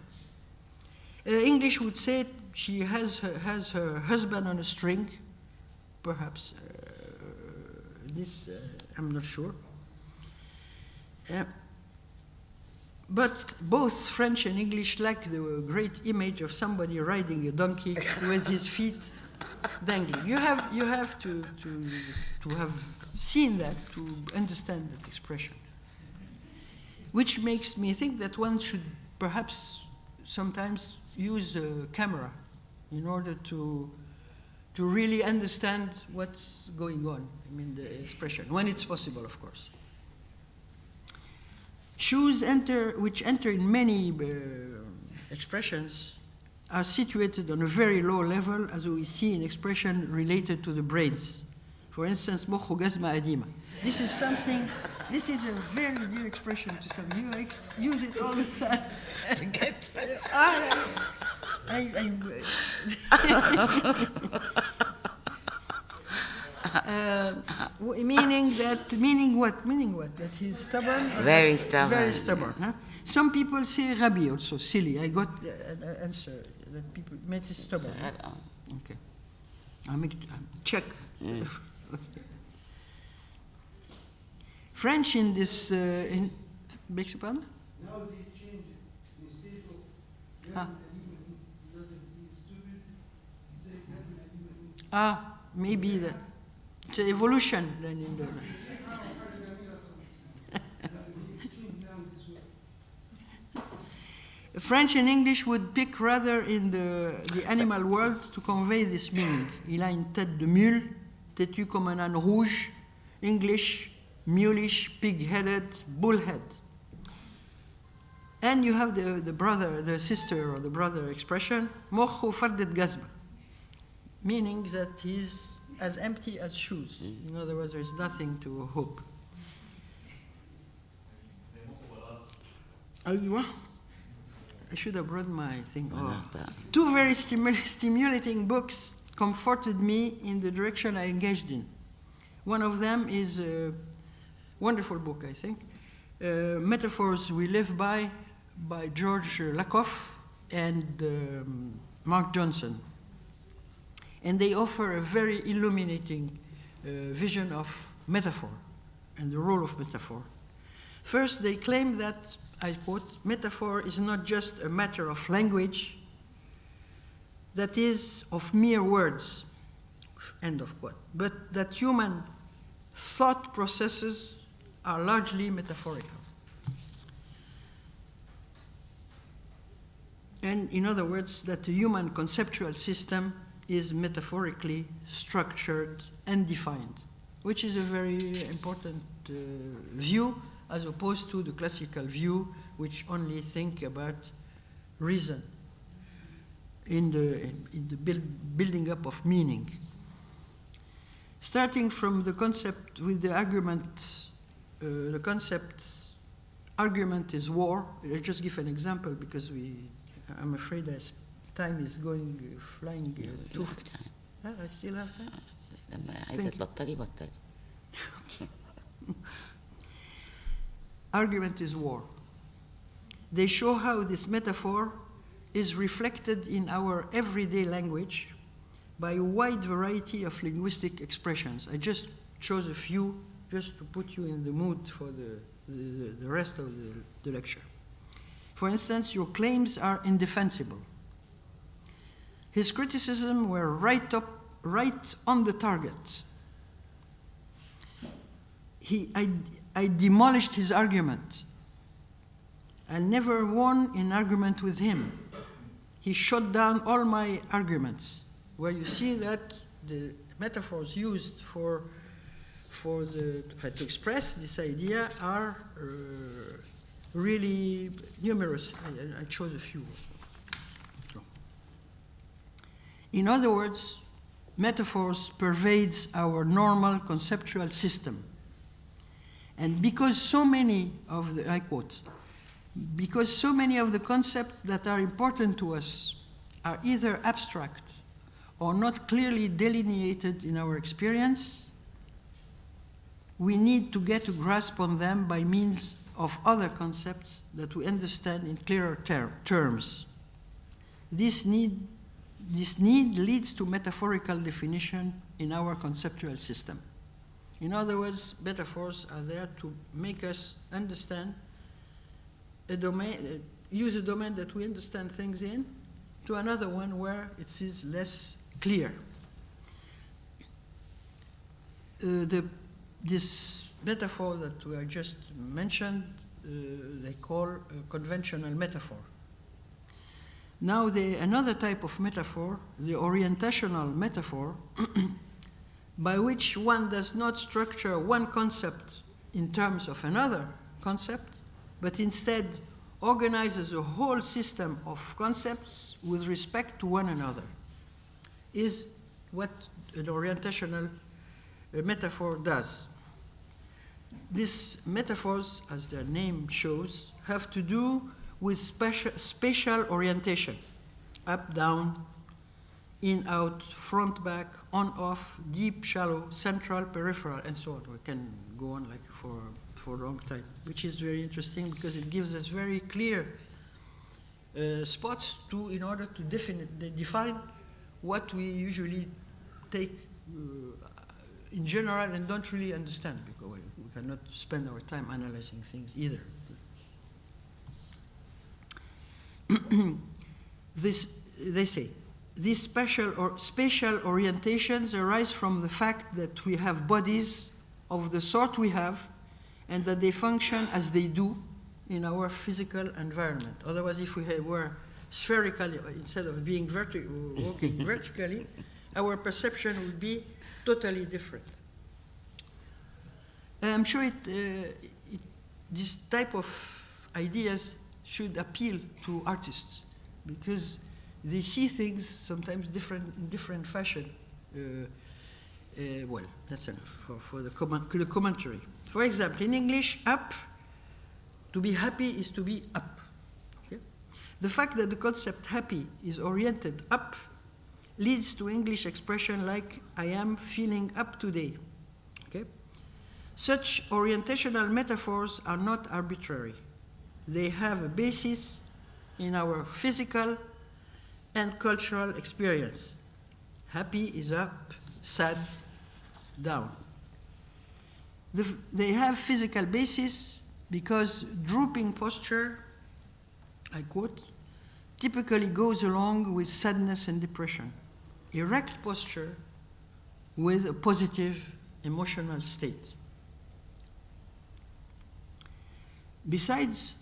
English would say she has her husband on a string, perhaps. I'm not sure. But both French and English lack the great image of somebody riding a donkey with his feet dangling. You have to have seen that to understand that expression. Which makes me think that one should perhaps sometimes use a camera in order to really understand what's going on, the expression, when it's possible, of course. Shoes which enter in many expressions are situated on a very low level, as we see in expression related to the brains. For instance, مخه جزمة قديمة. This is a very dear expression to some. You use it all the time. Meaning what? That he's stubborn? Very stubborn. Very stubborn. Huh? Some people say Rabi also, silly. I got an answer that people made it stubborn. Okay. I'll check. French in this, beg your pardon? Now they change it. Instead of doesn't be stupid, you say maybe that. It's an evolution then in the French and English would pick rather in the animal world to convey this meaning. Il a une tête de mule, têtu comme un âne rouge. English, mulish, pig-headed, bullhead. And you have the brother, the sister or the brother expression, مخه فردة قزمة, meaning that he's as empty as shoes. In other words, there's nothing to hope. أيوة. I should have brought my thing. Oh. Two very stimulating books comforted me in the direction I engaged in. One of them is a wonderful book, I think, Metaphors We Live By George Lakoff and Mark Johnson. And they offer a very illuminating vision of metaphor and the role of metaphor. First, they claim that, I quote, metaphor is not just a matter of language, that is, of mere words, end of quote, but that human thought processes are largely metaphorical. And in other words, that the human conceptual system is metaphorically structured and defined, which is a very important view, as opposed to the classical view, which only think about reason in the building up of meaning. Starting from the concept with the argument, the concept argument is war. I'll just give an example because I'm afraid as time is going flying too fast. Time. I still have time. عايزة تبطلي بطلي. Argument is war. They show how this metaphor is reflected in our everyday language by a wide variety of linguistic expressions. I just chose a few just to put you in the mood for the rest of the lecture. For instance, your claims are indefensible. His criticism were right on the target. I demolished his argument. I never won in argument with him. He shot down all my arguments. Where you see that the metaphors used to express this idea are really numerous. I chose a few. So. In other words, metaphors pervades our normal conceptual system. And because so many of the, I quote, because so many of the concepts that are important to us are either abstract or not clearly delineated in our experience, we need to get a grasp on them by means of other concepts that we understand in clearer terms. This need leads to metaphorical definition in our conceptual system. In other words, metaphors are there to make us understand a domain, use a domain that we understand things in to another one where it is less clear. This metaphor that I just mentioned, they call a conventional metaphor. Now, another type of metaphor, the orientational metaphor, by which one does not structure one concept in terms of another concept, but instead organizes a whole system of concepts with respect to one another, is what an orientational metaphor does. These metaphors, as their name shows, have to do with spatial orientation, up, down, in, out, front, back, on, off, deep, shallow, central, peripheral, and so on. We can go on like for a long time, which is very interesting because it gives us very clear spots in order to define what we usually take in general and don't really understand, because we cannot spend our time analyzing things either. They say, these spatial orientations arise from the fact that we have bodies of the sort we have and that they function as they do in our physical environment. Otherwise, if we were spherical instead of being walking vertically, our perception would be totally different. I'm sure this type of ideas should appeal to artists because they see things sometimes in different fashion. Well, that's enough for the commentary. For example, in English, up, to be happy is to be up. Okay? The fact that the concept happy is oriented up leads to English expression like, I am feeling up today. Okay? Such orientational metaphors are not arbitrary. They have a basis in our physical and cultural experience. Happy is up, sad, down. They have physical basis because drooping posture, I quote, typically goes along with sadness and depression. Erect posture with a positive emotional state. Besides,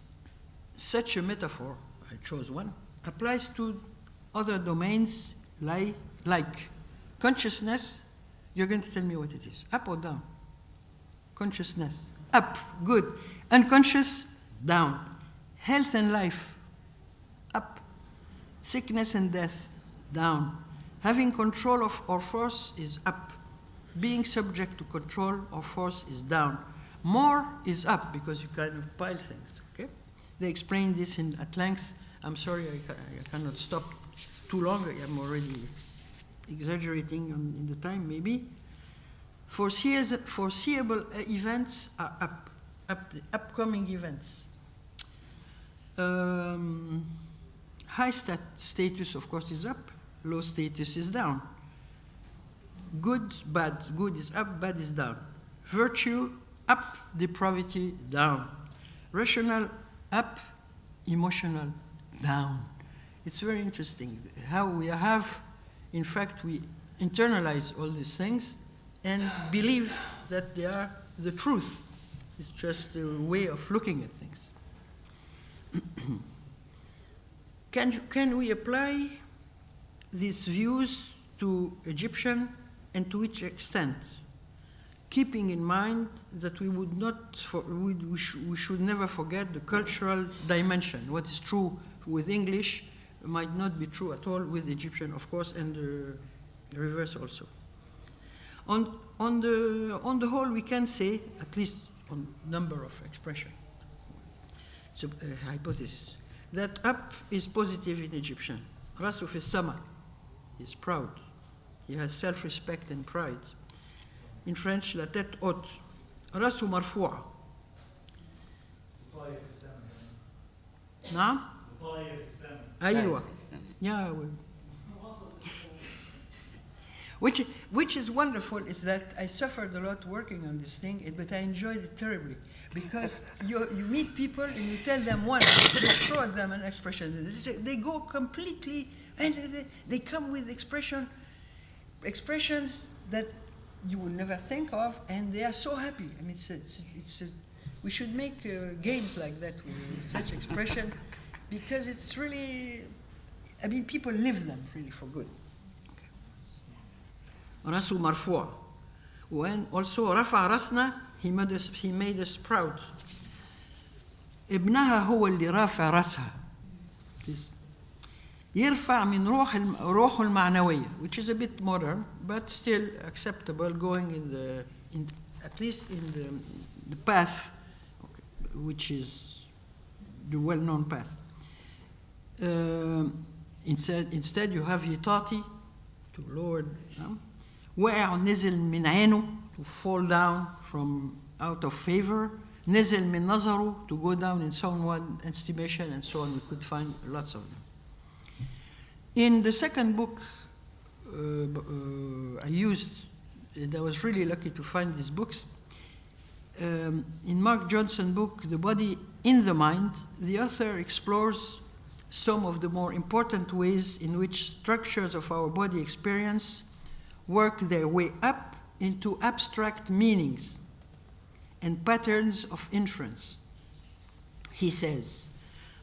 such a metaphor, I chose one, applies to other domains like consciousness. You're going to tell me what it is, up or down? Consciousness, up, good. Unconscious, down. Health and life, up. Sickness and death, down. Having control of or force is up. Being subject to control or force is down. More is up because you kind of pile things, okay? They explain this at length. I'm sorry, I cannot stop too long. I'm already exaggerating in the time, maybe. Foreseeable events are up, upcoming events. High status, of course, is up. Low status is down. Good, bad. Good is up, bad is down. Virtue, up. Depravity, down. Rational, up. Emotional, down. It's very interesting how we have, in fact, we internalize all these things and believe that they are the truth. It's just a way of looking at things. Can we apply these views to Egyptian, and to which extent? Keeping in mind that we would not, we should never forget the cultural dimension. What is true with English might not be true at all with Egyptian, of course, and the reverse also. On the whole, we can say, at least on number of expression, it's a hypothesis, that up is positive in Egyptian. Rasu fi sama, he's proud. He has self-respect and pride. In French, la tête haute. Rasu marfoua. نعم؟ أيوة. Yeah. Which is wonderful is that I suffered a lot working on this thing, but I enjoyed it terribly. Because you meet people and you tell them one, you throw at them an expression. They go completely, and they come with expressions that you will never think of, and they are so happy. I mean, we should make games like that with such expression, because it's really, I mean, people live them really for good. Rasu marfoua. When also rafa rasna, he made us proud. ابنها هو اللي رافع راسها. يرفع من روحه المعنوية, which is a bit modern, but still acceptable, going at least in the path, which is the well-known path. Instead you have yitati, to lower down. وقع نزل من عينه, to fall down from out of favor. نزل من نظره, to go down in someone's estimation, and so on. We could find lots of them. In the second book I used, and I was really lucky to find these books. In Mark Johnson's book, The Body in the Mind, the author explores some of the more important ways in which structures of our body experience work their way up into abstract meanings and patterns of inference. He says,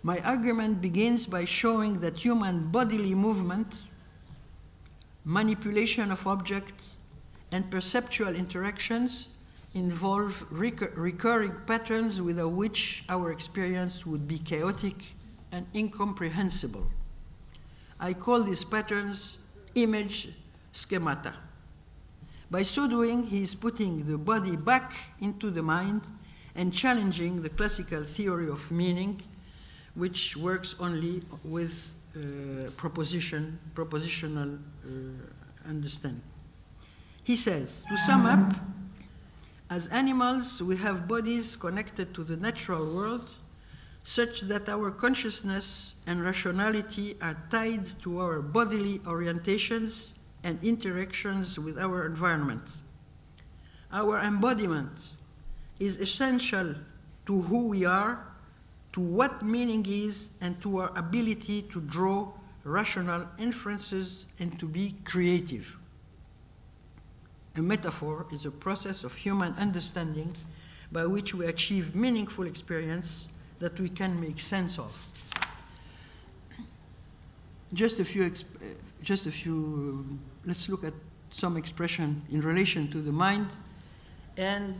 my argument begins by showing that human bodily movement, manipulation of objects, and perceptual interactions involve recurring patterns without which our experience would be chaotic and incomprehensible. I call these patterns image schemata. By so doing, he is putting the body back into the mind and challenging the classical theory of meaning, which works only with propositional understanding. He says, to sum up, as animals, we have bodies connected to the natural world, such that our consciousness and rationality are tied to our bodily orientations and interactions with our environment. Our embodiment is essential to who we are, to what meaning is, and to our ability to draw rational inferences and to be creative. A metaphor is a process of human understanding by which we achieve meaningful experience that we can make sense of. Just a few, let's look at some expression in relation to the mind. And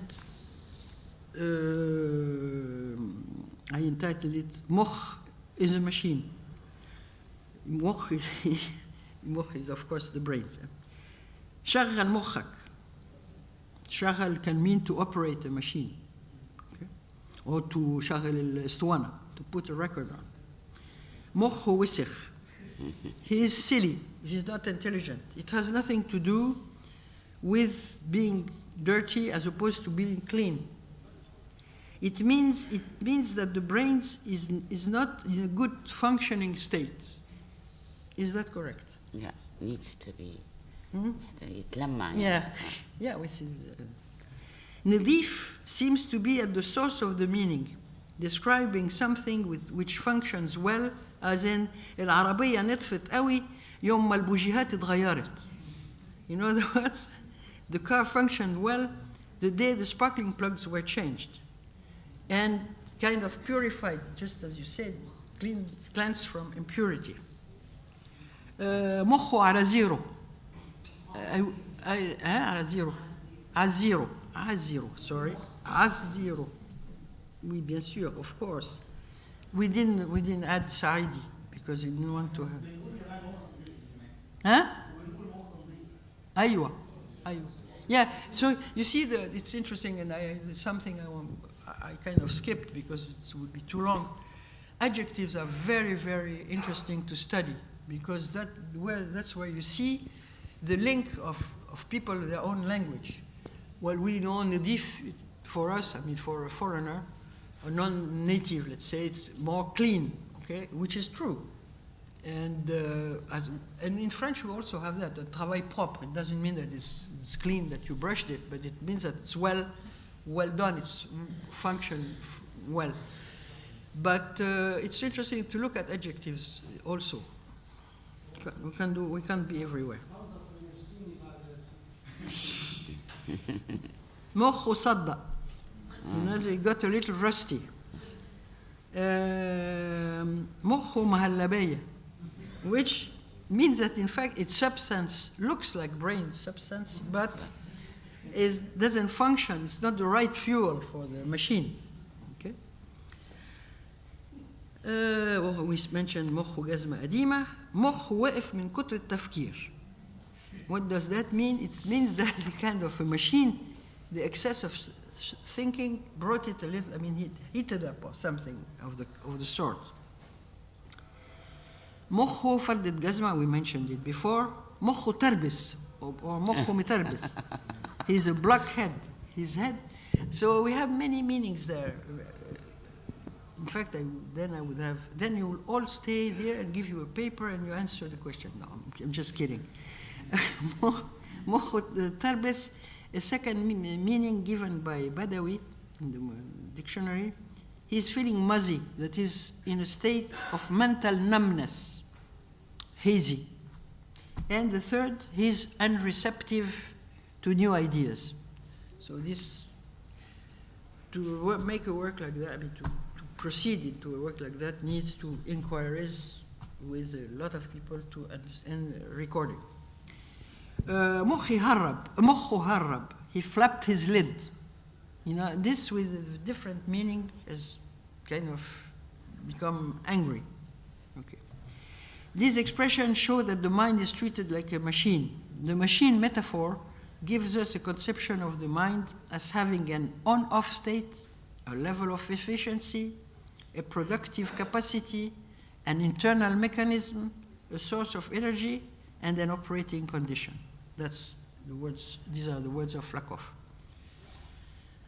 I entitled it, Moch is a machine. Moch is of course the brain. شغل مخك. شغل can mean to operate a machine. Okay? Or to شغل الاسطوانة, to put a record on. مخه وسخ. He is silly. He is not intelligent. It has nothing to do with being dirty as opposed to being clean. It means that the brain is not in a good functioning state. Is that correct? Yeah, needs to be. Yeah, which is. Nadif seems to be at the source of the meaning, describing something which functions well, as in العربية نطفت قوي يوم ما البوجيهات اتغيرت. In other words, the car functioned well the day the sparkling plugs were changed, and kind of purified, just as you said, cleansed from impurity. مخه على زيرو. على زيرو. على zero, sorry. على zero. Oui, bien sûr, of course. We didn't add Saidi because we didn't want to have. Huh? أيوة. Yeah. So you see, it's interesting, and it's something I kind of skipped because it would be too long. Adjectives are very, very interesting to study because that's where you see the link of people with their own language. Well, we know Nadif, for us, I mean, for a foreigner, a non-native, let's say, it's more clean, okay, which is true. And in French, we also have that, the travail propre. It doesn't mean that it's clean, that you brushed it, but it means that it's well done, it's functioned well. But it's interesting to look at adjectives also. We can't be everywhere. مخه صدق. He got a little rusty. مخه مهلبية, which means that in fact its substance looks like brain substance, but doesn't function. It's not the right fuel for the machine. Okay. We mentioned مخه جزمة قديمة. مخه واقف من كتر التفكير. What does that mean? It means that the kind of a machine, the excess of thinking brought it a little, I mean, heated up or something of the sort. مخه فردة جزمة, we mentioned it before. مخه تربس or مخه متربس. He's a blockhead, his head. So we have many meanings there. In fact, then you will all stay there and give you a paper and you answer the question. No, I'm just kidding. مخه تربس, a second meaning given by Badawi in the dictionary. He's feeling muzzy, that is in a state of mental numbness, hazy. And the third, he's unreceptive to new ideas. So this, to make a work like that, I mean, to proceed into a work like that needs to inquiries with a lot of people to understand recording. مخه هرب. He flapped his lid. You know, this with different meaning has kind of become angry. Okay. These expressions show that the mind is treated like a machine. The machine metaphor gives us a conception of the mind as having an on-off state, a level of efficiency, a productive capacity, an internal mechanism, a source of energy, and an operating condition. That's the words, these are the words of Lakoff.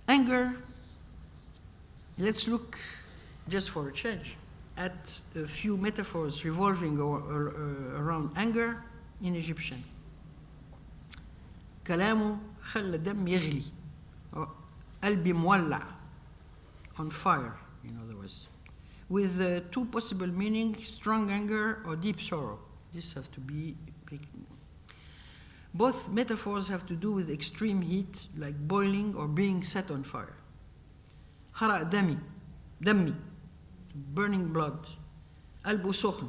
Anger, let's look, just for a change, at a few metaphors revolving around anger in Egyptian. كلامه خلى دم يغلي. قلبي مولع, on fire, in other words. With two possible meanings, strong anger or deep sorrow. This have to be big. Both metaphors have to do with extreme heat, like boiling or being set on fire. حرق دمي, burning blood. قلبه سخن,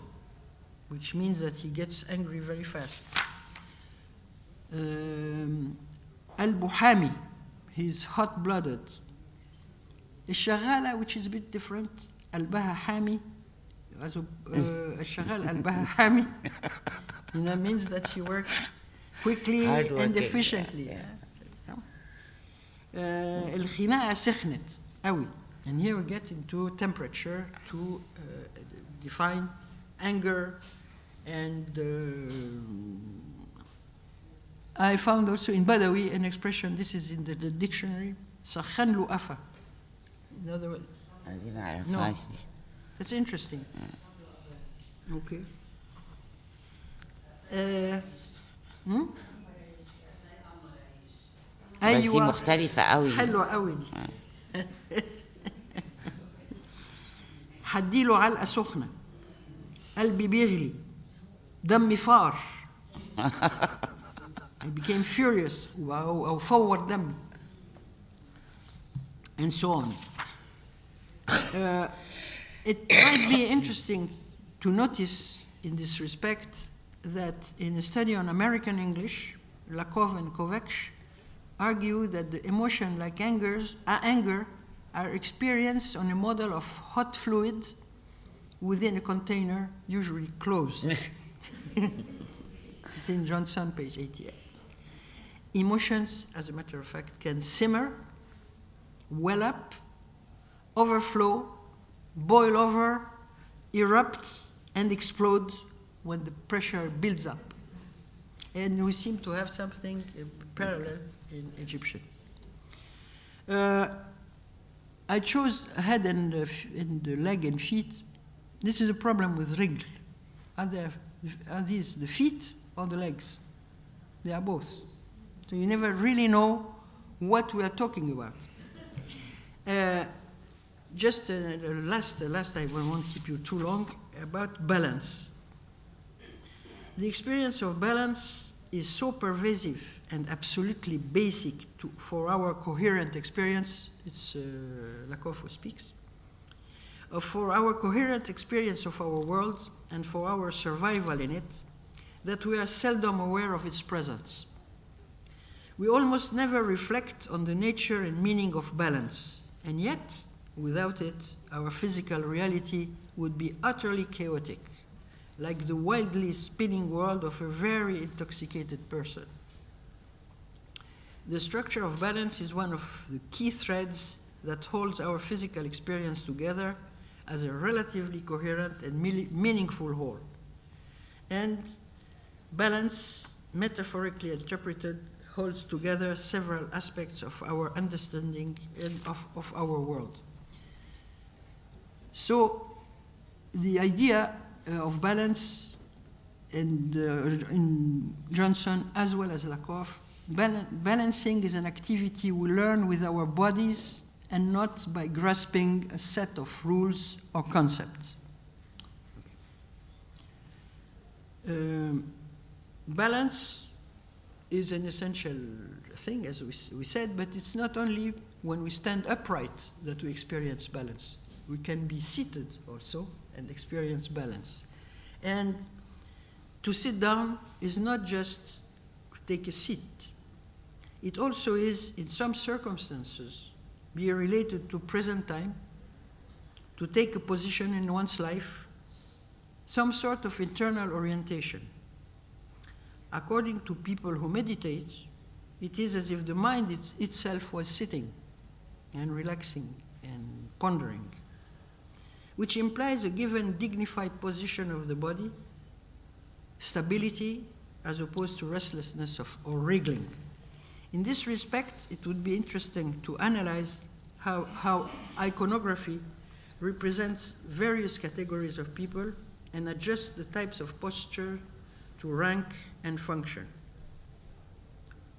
which means that he gets angry very fast. قلبه حامي, he's hot-blooded. الشغالة, which is a bit different, قلبها حامي. الشغال قلبها حامي. You know, means that she works quickly and efficiently. الخناقة سخنت قوي. And here we get into temperature to define anger. And I found also in Badawi an expression, this is in the dictionary, سخن له قفا. In other words, no, it's interesting. Okay. بس دي مختلفة قوي. حلوة قوي دي. حديله علقة سخنة. قلبي بيغلي. دمي فار. I became furious. أو فور دمي. And so on. It might be interesting to notice in this respect that in a study on American English, Lakoff and Kovacs argue that the emotion like anger are experienced on a model of hot fluid within a container, usually closed. It's in Johnson, page 88. Emotions, as a matter of fact, can simmer, well up, overflow, boil over, erupt, and explode when the pressure builds up. And we seem to have something parallel in Egyptian. I chose head and the leg and feet. This is a problem with rijl. Are these the feet or the legs? They are both. So you never really know what we are talking about. Just last, I won't keep you too long, about balance. The experience of balance is so pervasive and absolutely basic for our coherent experience, it's Lakoff who speaks, for our coherent experience of our world and for our survival in it, that we are seldom aware of its presence. We almost never reflect on the nature and meaning of balance, and yet, without it, our physical reality would be utterly chaotic, like the wildly spinning world of a very intoxicated person. The structure of balance is one of the key threads that holds our physical experience together as a relatively coherent and meaningful whole. And balance, metaphorically interpreted, holds together several aspects of our understanding and of our world. So the idea of balance in Johnson as well as Lakoff, balancing is an activity we learn with our bodies and not by grasping a set of rules or concepts. Balance is an essential thing, as we said, but it's not only when we stand upright that we experience balance. We can be seated also and experience balance. And to sit down is not just to take a seat. It also is, in some circumstances, be related to present time, to take a position in one's life, some sort of internal orientation. According to people who meditate, it is as if the mind itself was sitting and relaxing and pondering, which implies a given dignified position of the body, stability, as opposed to restlessness or wriggling. In this respect, it would be interesting to analyze how iconography represents various categories of people and adjust the types of posture to rank and function.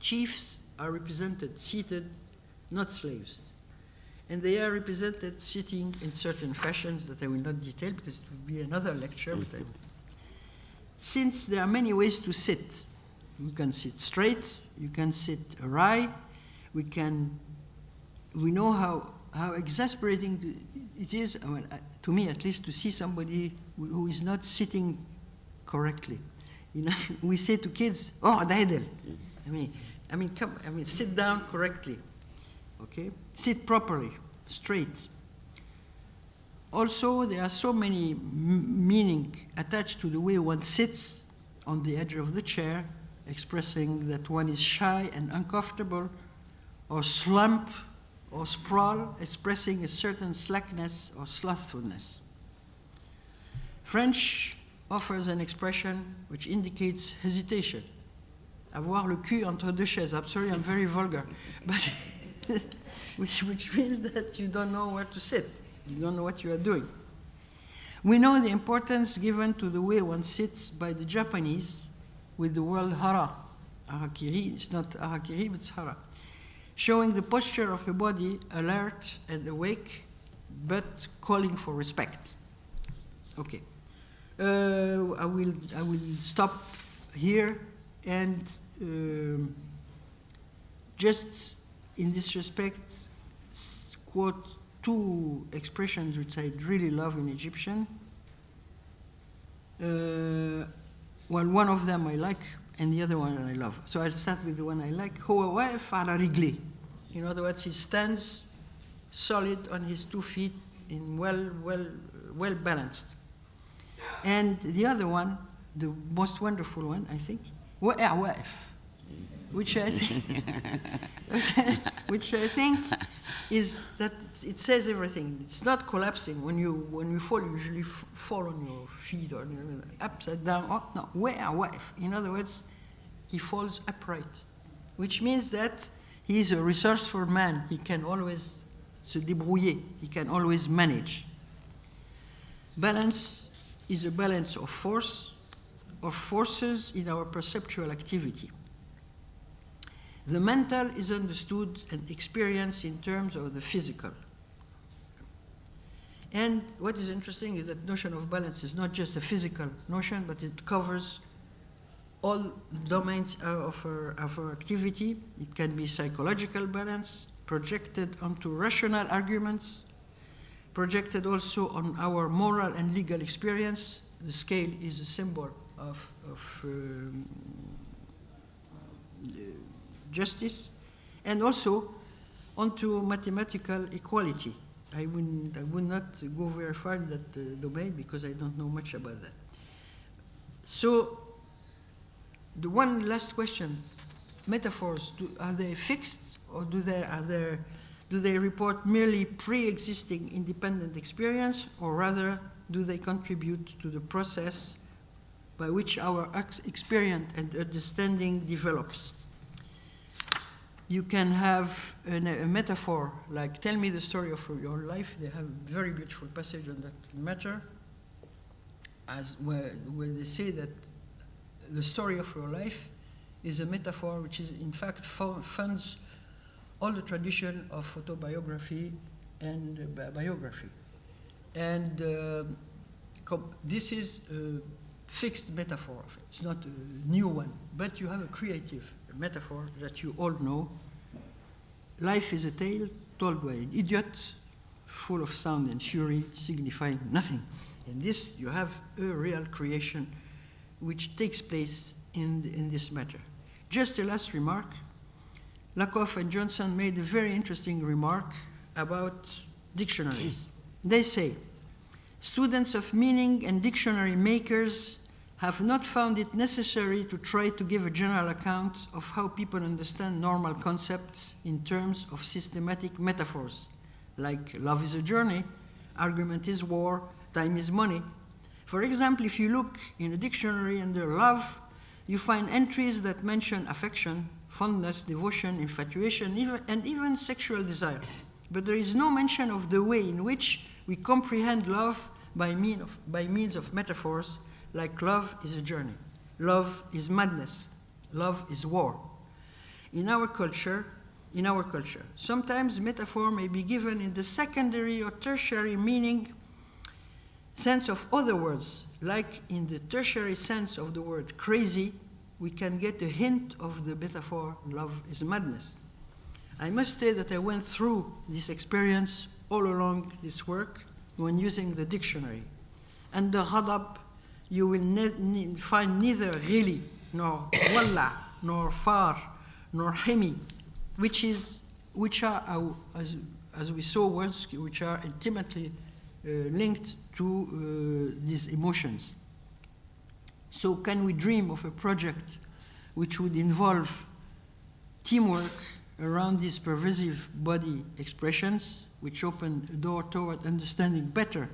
Chiefs are represented seated, not slaves. And they are represented sitting in certain fashions that I will not detail because it would be another lecture. But since there are many ways to sit, you can sit straight, you can sit awry, we know how exasperating it is, well, to me at least, to see somebody who is not sitting correctly. You know, we say to kids, "Oh, daidel." Sit down correctly. Okay, sit properly, straight. Also, there are so many meaning attached to the way one sits on the edge of the chair, expressing that one is shy and uncomfortable, or slump, or sprawl, expressing a certain slackness or slothfulness. French offers an expression which indicates hesitation. Avoir le cul entre deux chaises. I'm sorry, I'm very vulgar, but which means that you don't know where to sit. You don't know what you are doing. We know the importance given to the way one sits by the Japanese with the word hara. Harakiri, it's not harakiri, but it's hara. Showing the posture of a body alert and awake, but calling for respect. Okay. I will stop here and just in this respect quote two expressions which I really love in Egyptian. One of them I like and the other one I love. So I'll start with the one I like. هو واقف على رجليه. In other words, he stands solid on his 2 feet in well balanced. And the other one, the most wonderful one, I think, واقع واقف, which I think is that it says everything. It's not collapsing. When you fall, you usually fall on your feet or upside down. Oh, no, واقع واقف. In other words, he falls upright, which means that he is a resourceful man. He can always se débrouiller. He can always manage. Balance is a balance of forces in our perceptual activity. The mental is understood and experienced in terms of the physical. And what is interesting is that notion of balance is not just a physical notion, but it covers all domains of our activity. It can be psychological balance, projected onto rational arguments, projected also on our moral and legal experience. The scale is a symbol of justice, and also onto mathematical equality. I would not go very far in that domain because I don't know much about that. So, the one last question: metaphors, are they fixed, or do they report merely pre-existing independent experience, or rather do they contribute to the process by which our experience and understanding develops? You can have a metaphor like, tell me the story of your life. They have a very beautiful passage on that matter, where they say that the story of your life is a metaphor which is in fact funds all the tradition of autobiography and biography. And this is a fixed metaphor. It's not a new one, but you have a creative metaphor that you all know. Life is a tale told by an idiot full of sound and fury, signifying nothing. In this, you have a real creation which takes place in this matter. Just a last remark. Lakoff and Johnson made a very interesting remark about dictionaries. They say, students of meaning and dictionary makers have not found it necessary to try to give a general account of how people understand normal concepts in terms of systematic metaphors, like love is a journey, argument is war, time is money. For example, if you look in a dictionary under love, you find entries that mention affection, fondness, devotion, infatuation, and even sexual desire. But there is no mention of the way in which we comprehend love by means of metaphors, like love is a journey, love is madness, love is war. In our culture, sometimes metaphor may be given in the secondary or tertiary meaning sense of other words, like in the tertiary sense of the word crazy, we can get a hint of the metaphor love is madness. I must say that I went through this experience all along this work when using the dictionary. And the ghadab, you will find neither really, nor walla, nor far, nor hemi, which are, as we saw, words which are intimately linked to these emotions. So can we dream of a project which would involve teamwork around these pervasive body expressions, which open a door toward understanding better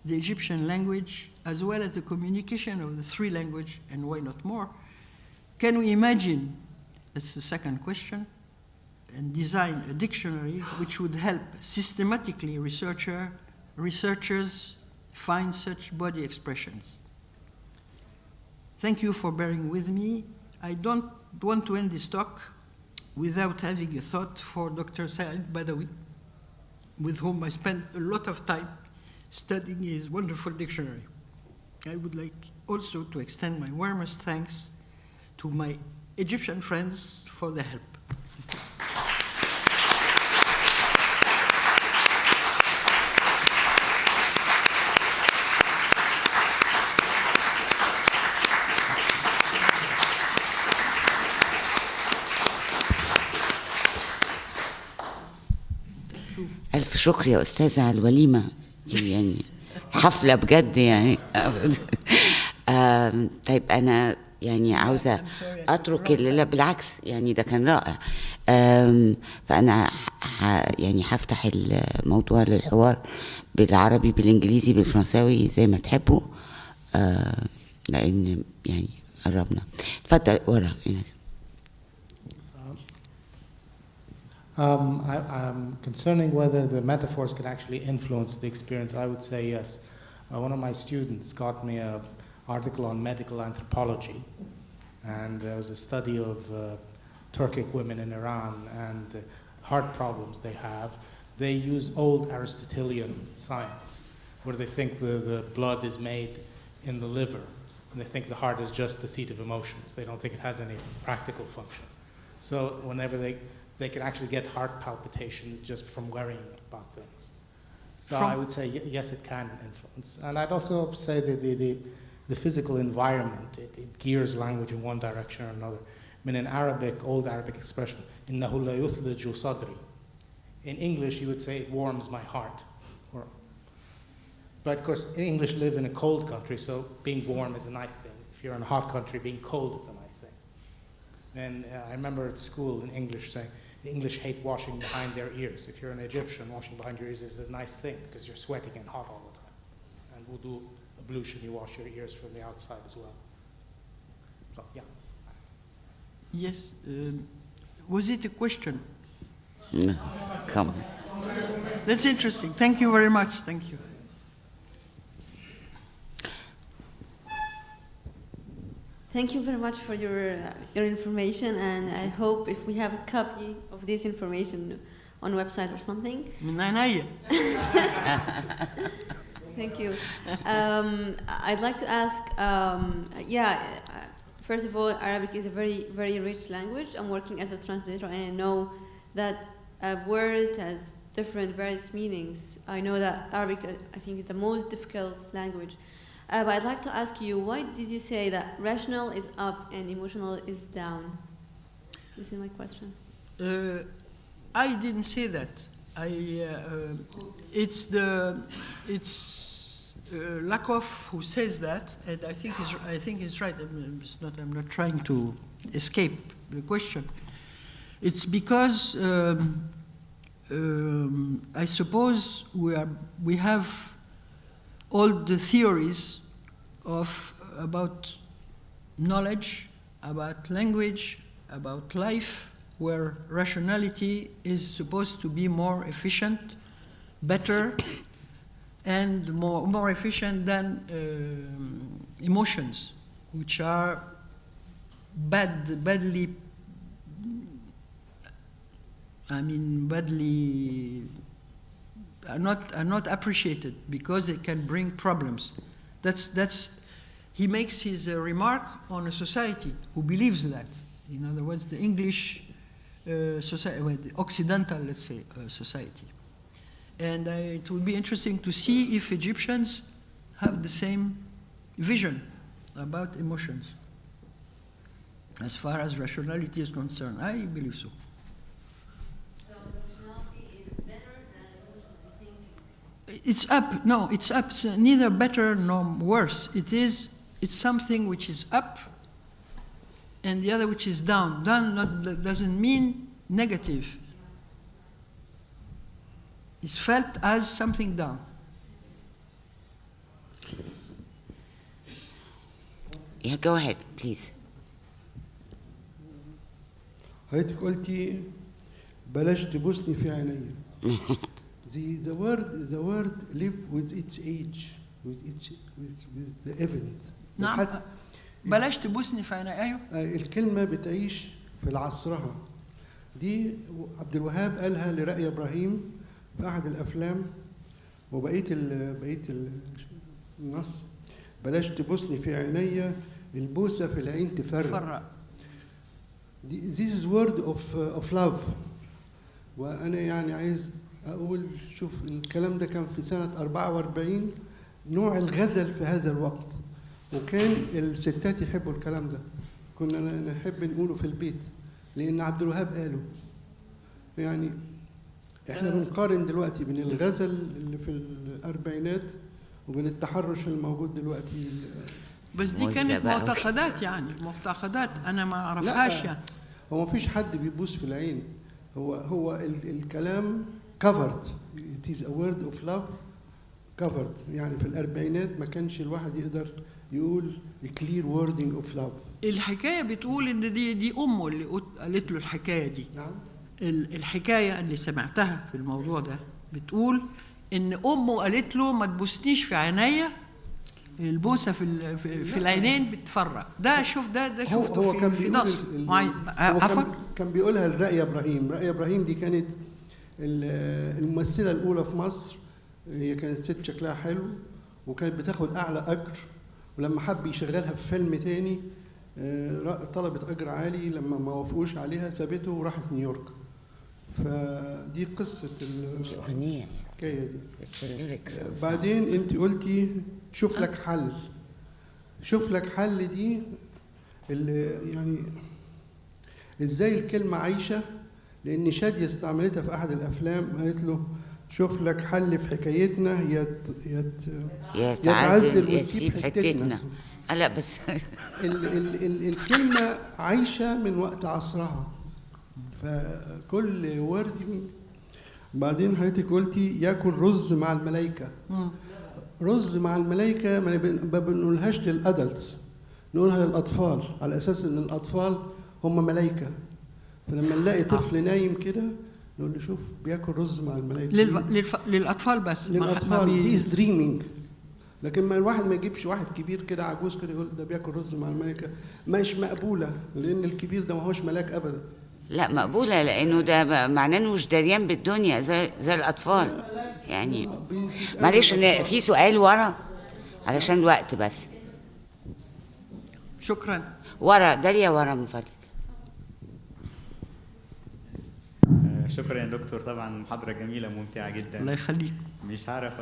the Egyptian language, as well as the communication of the three languages, and why not more? Can we imagine, that's the second question, and design a dictionary which would help systematically researchers find such body expressions? Thank you for bearing with me. I don't want to end this talk without having a thought for Dr. Saad Badawi, with whom I spent a lot of time studying his wonderful dictionary. I would like also to extend my warmest thanks to my Egyptian friends for their help. ألف شكر يا أستاذة على الوليمة دي، يعني حفلة بجد يعني. طيب أنا يعني عاوزة أترك لا بالعكس، يعني ده كان رائع. فأنا يعني هفتح الموضوع للحوار بالعربي بالإنجليزي بالفرنساوي زي ما تحبوا، لأن يعني قربنا. اتفضل ورا. Concerning whether the metaphors can actually influence the experience, I would say yes. One of my students got me an article on medical anthropology, and there was a study of Turkic women in Iran and the heart problems they have. They use old Aristotelian science, where they think the blood is made in the liver, and they think the heart is just the seat of emotions. They don't think it has any practical function. So whenever they can actually get heart palpitations just from worrying about things. So I would say yes, it can influence. And I'd also say that the physical environment, it gears language in one direction or another. I mean, in Arabic, old Arabic expression, إِنَّهُ لَا يُثْلِجُ صَدْرِي. In English, you would say, it warms my heart. But of course, in English live in a cold country, so being warm is a nice thing. If you're in a hot country, being cold is a nice thing. And I remember at school in English saying, the English hate washing behind their ears. If you're an Egyptian, washing behind your ears is a nice thing because you're sweating and hot all the time. And wudu ablution, you wash your ears from the outside as well. So, yeah. Yes. Was it a question? No, come. That's interesting. Thank you very much. Thank you. Thank you very much for your information, and I hope if we have a copy of this information on website or something. Thank you. I'd like to ask, first of all, Arabic is a very, very rich language. I'm working as a translator, and I know that a word has different various meanings. I know that Arabic, I think, is the most difficult language. But I'd like to ask you, why did you say that rational is up and emotional is down? This is my question. I didn't say that. It's Lakoff who says that, and I think he's right. I'm not trying to escape the question. It's because I suppose we have all the theories about knowledge, about language, about life, where rationality is supposed to be more efficient, better, and more efficient than emotions, which are badly are not appreciated because they can bring problems. He makes his remark on a society who believes that. In other words, the English society, well, the Occidental, let's say, society. And it would be interesting to see if Egyptians have the same vision about emotions as far as rationality is concerned. I believe so. So rationality is better than emotion, I think? It's up. No, it's up. It's neither better nor worse. It's something which is up and the other which is down. Down doesn't mean negative. It's felt as something down. Yeah, go ahead, please. حضرتك قلتي بلاش تبوسني في عينيا. The word live with its age, with the event. نعم. بلاش تبوسني في عينيا. أيوه. الكلمة بتعيش في العصرها. دي عبد الوهاب قالها لرأي إبراهيم في أحد الأفلام، وبقية النص بلاش تبوسني في عينيا البوسة في العين تفرق. This is word of love. وأنا يعني عايز أقول شوف الكلام ده كان في سنة 44 نوع الغزل في هذا الوقت، وكان الستات يحبوا الكلام ده، كنا نحب نقوله في البيت لأن عبد الوهاب قاله. يعني احنا بنقارن دلوقتي بين الغزل اللي في الأربعينات وبين التحرش الموجود دلوقتي. بس دي كانت معتقدات، يعني معتقدات أنا ما أعرفهاش. يعني هو ما فيش حد بيبوس في العين، هو الكلام covered. It is a word of love covered. يعني في الأربعينات ما كانش الواحد يقدر يقول clear wording of love. الحكاية بتقول إن دي أمه اللي قالت له الحكاية دي. نعم. الحكاية اللي سمعتها في الموضوع ده بتقول إن أمه قالت له ما تبوسنيش في عينيا، البوسة في العينين بتفرق. ده شوف ده شفته في نص معين. عفوا كان بيقولها لرأي إبراهيم. رأي إبراهيم دي كانت الممثلة الأولى في مصر. هي كانت ست شكلها حلو وكانت بتاخد أعلى أجر، ولما حب يشغلها في فيلم تاني طلبت أجر عالي، لما ما وافقوش عليها سابته وراحت نيويورك. فدي قصة الحكاية دي. بعدين أنت قلتي شوف لك حل. شوف لك حل دي يعني إزاي الكلمة عايشة، لأن شادية استعملتها في أحد الأفلام، قالت له شوف لك حل في حكايتنا يا تعزل وتسيب حتتنا. لا بس الكلمة عايشة من وقت عصرها، فكل ورد. بعدين حضرتك قلتي ياكل رز مع الملائكة. رز مع الملائكة ما بنقولهاش للأدلتس، نقولها للأطفال على أساس إن الأطفال هم ملائكة. فلما نلاقي طفل نايم كده نقول له شوف بياكل رز مع الملائكة. للأطفال بس. للأطفال he is dreaming. لكن ما الواحد ما يجيبش واحد كبير كده عجوز كده يقول ده بياكل رز مع الملائكة، مش مقبولة، لأن الكبير ده ما هوش ملاك أبدا. لا مقبولة، لأنه ده معناه إنه مش دريان بالدنيا زي الأطفال. يعني معلش إن في سؤال ورا علشان الوقت بس. شكرا. ورا داليا، ورا من فضلك. شكرا يا دكتور، طبعا محاضرة جميلة ممتعة جدا. الله يخليك. مش هعرف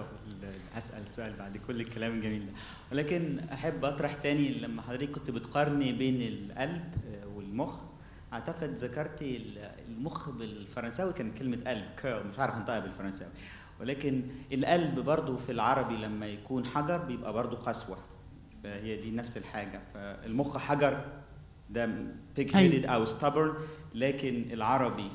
أسأل سؤال بعد كل الكلام الجميل ده، ولكن أحب أطرح تاني لما حضرتك كنت بتقارني بين القلب والمخ. أعتقد ذكرتي المخ بالفرنساوي كان كلمة قلب كور، مش عارف أنطقها بالفرنساوي، ولكن القلب برضو في العربي لما يكون حجر بيبقى برضو قسوة، فهي دي نفس الحاجة. فالمخ حجر ده pig headed أو stubborn، لكن العربي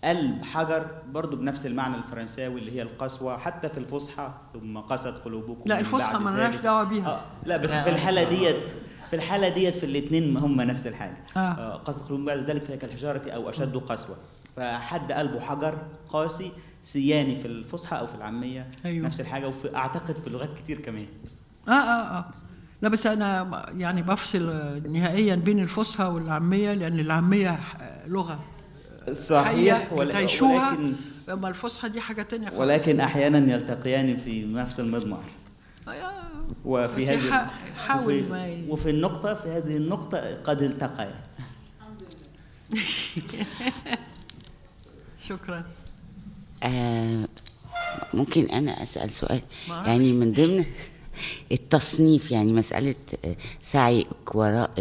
قلب حجر برضو بنفس المعنى الفرنساوي اللي هي القسوة. حتى في الفصحى ثم قست قلوبكم. لا الفصحى ما لناش دعوة بيها. لا بس في الحالة ديت في الاثنين هم نفس الحاجة. قست قلوبكم بعد ذلك فهي كالحجارة أو أشد قسوة. فحد قلبه حجر قاسي سياني في الفصحى أو في العامية. أيوه. نفس الحاجة، أعتقد في لغات كتير كمان. لا بس أنا يعني بفصل نهائيا بين الفصحى والعامية، لأن العامية لغة صحيح تعيشوها، أما الفصحى دي حاجة تانية خالص. ولكن أحيانا يلتقيان في نفس المضمار. وفي هذه وفي النقطة، في هذه النقطة قد التقيا. شكرا. ممكن أنا أسأل سؤال؟ يعني من ضمن التصنيف، يعني مسألة سعيك وراء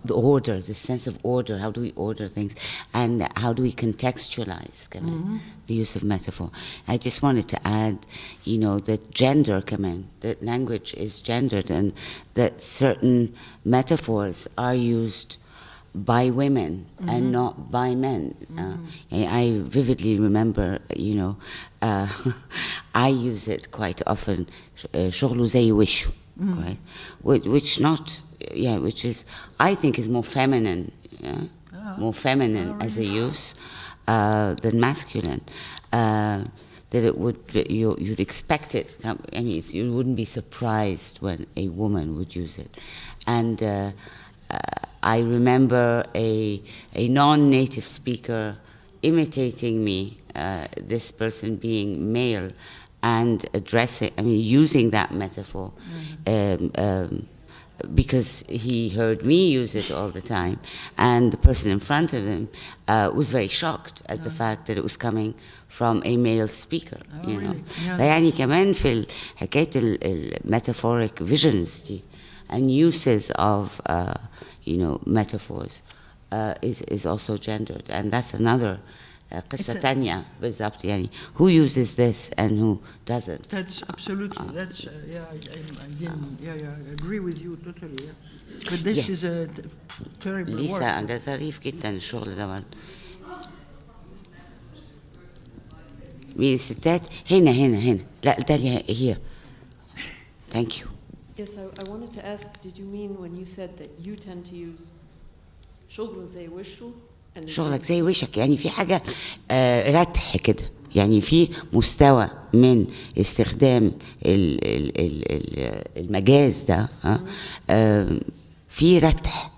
the order, the sense of order, how do we order things, and how do we contextualize the use of metaphor. I just wanted to add, that gender, that language is gendered, and that certain metaphors are used by women and not by men. I vividly remember, I use it quite often, شغله زي وشه, right? Which is, I think, is more feminine, more feminine as a use than masculine. That it would, you'd expect it. I mean, you wouldn't be surprised when a woman would use it. And I remember a non-native speaker imitating me, this person being male, and using that metaphor, because he heard me use it all the time, and the person in front of him was very shocked at the fact that it was coming from a male speaker. Really? Yeah. يعني كمان في حكاية metaphoric visions دي, and uses of metaphors is also gendered, and that's another قصة تانية بالضبط, يعني who uses this and who doesn't. That's absolutely, that's, I agree with you totally, yeah. But this is a terrible work. ليسا, ده ظريف جدا الشغل ده برضه. مين الستات؟ هنا لا ده here. Thank you. Yes, I wanted to ask, did you mean when you said that you tend to use شغله زي وشه؟ شغلك زي وشك, يعني في حاجة رتح كده, يعني في مستوى من استخدام المجاز ده, في رتح,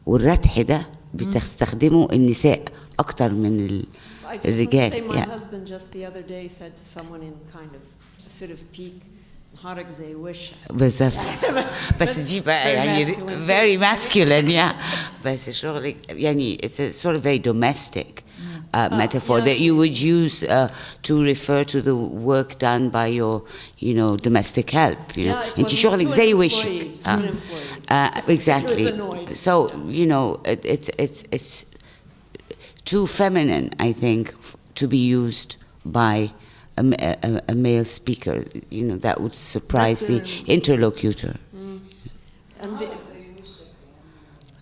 والرتح ده بتستخدمه النساء أكتر من الرجال. I just want to say my husband just the other day said to someone in kind of a fit of pique, نهارك زي وشك. بالظبط. بس دي بقى يعني very masculine, yeah. بس شغلك يعني it's a sort of very domestic metaphor that you would use to refer to the work done by your, domestic help. أنت شغلك زي وشك. Exactly. So it's too feminine, I think, to be used by a male speaker, that would surprise the interlocutor.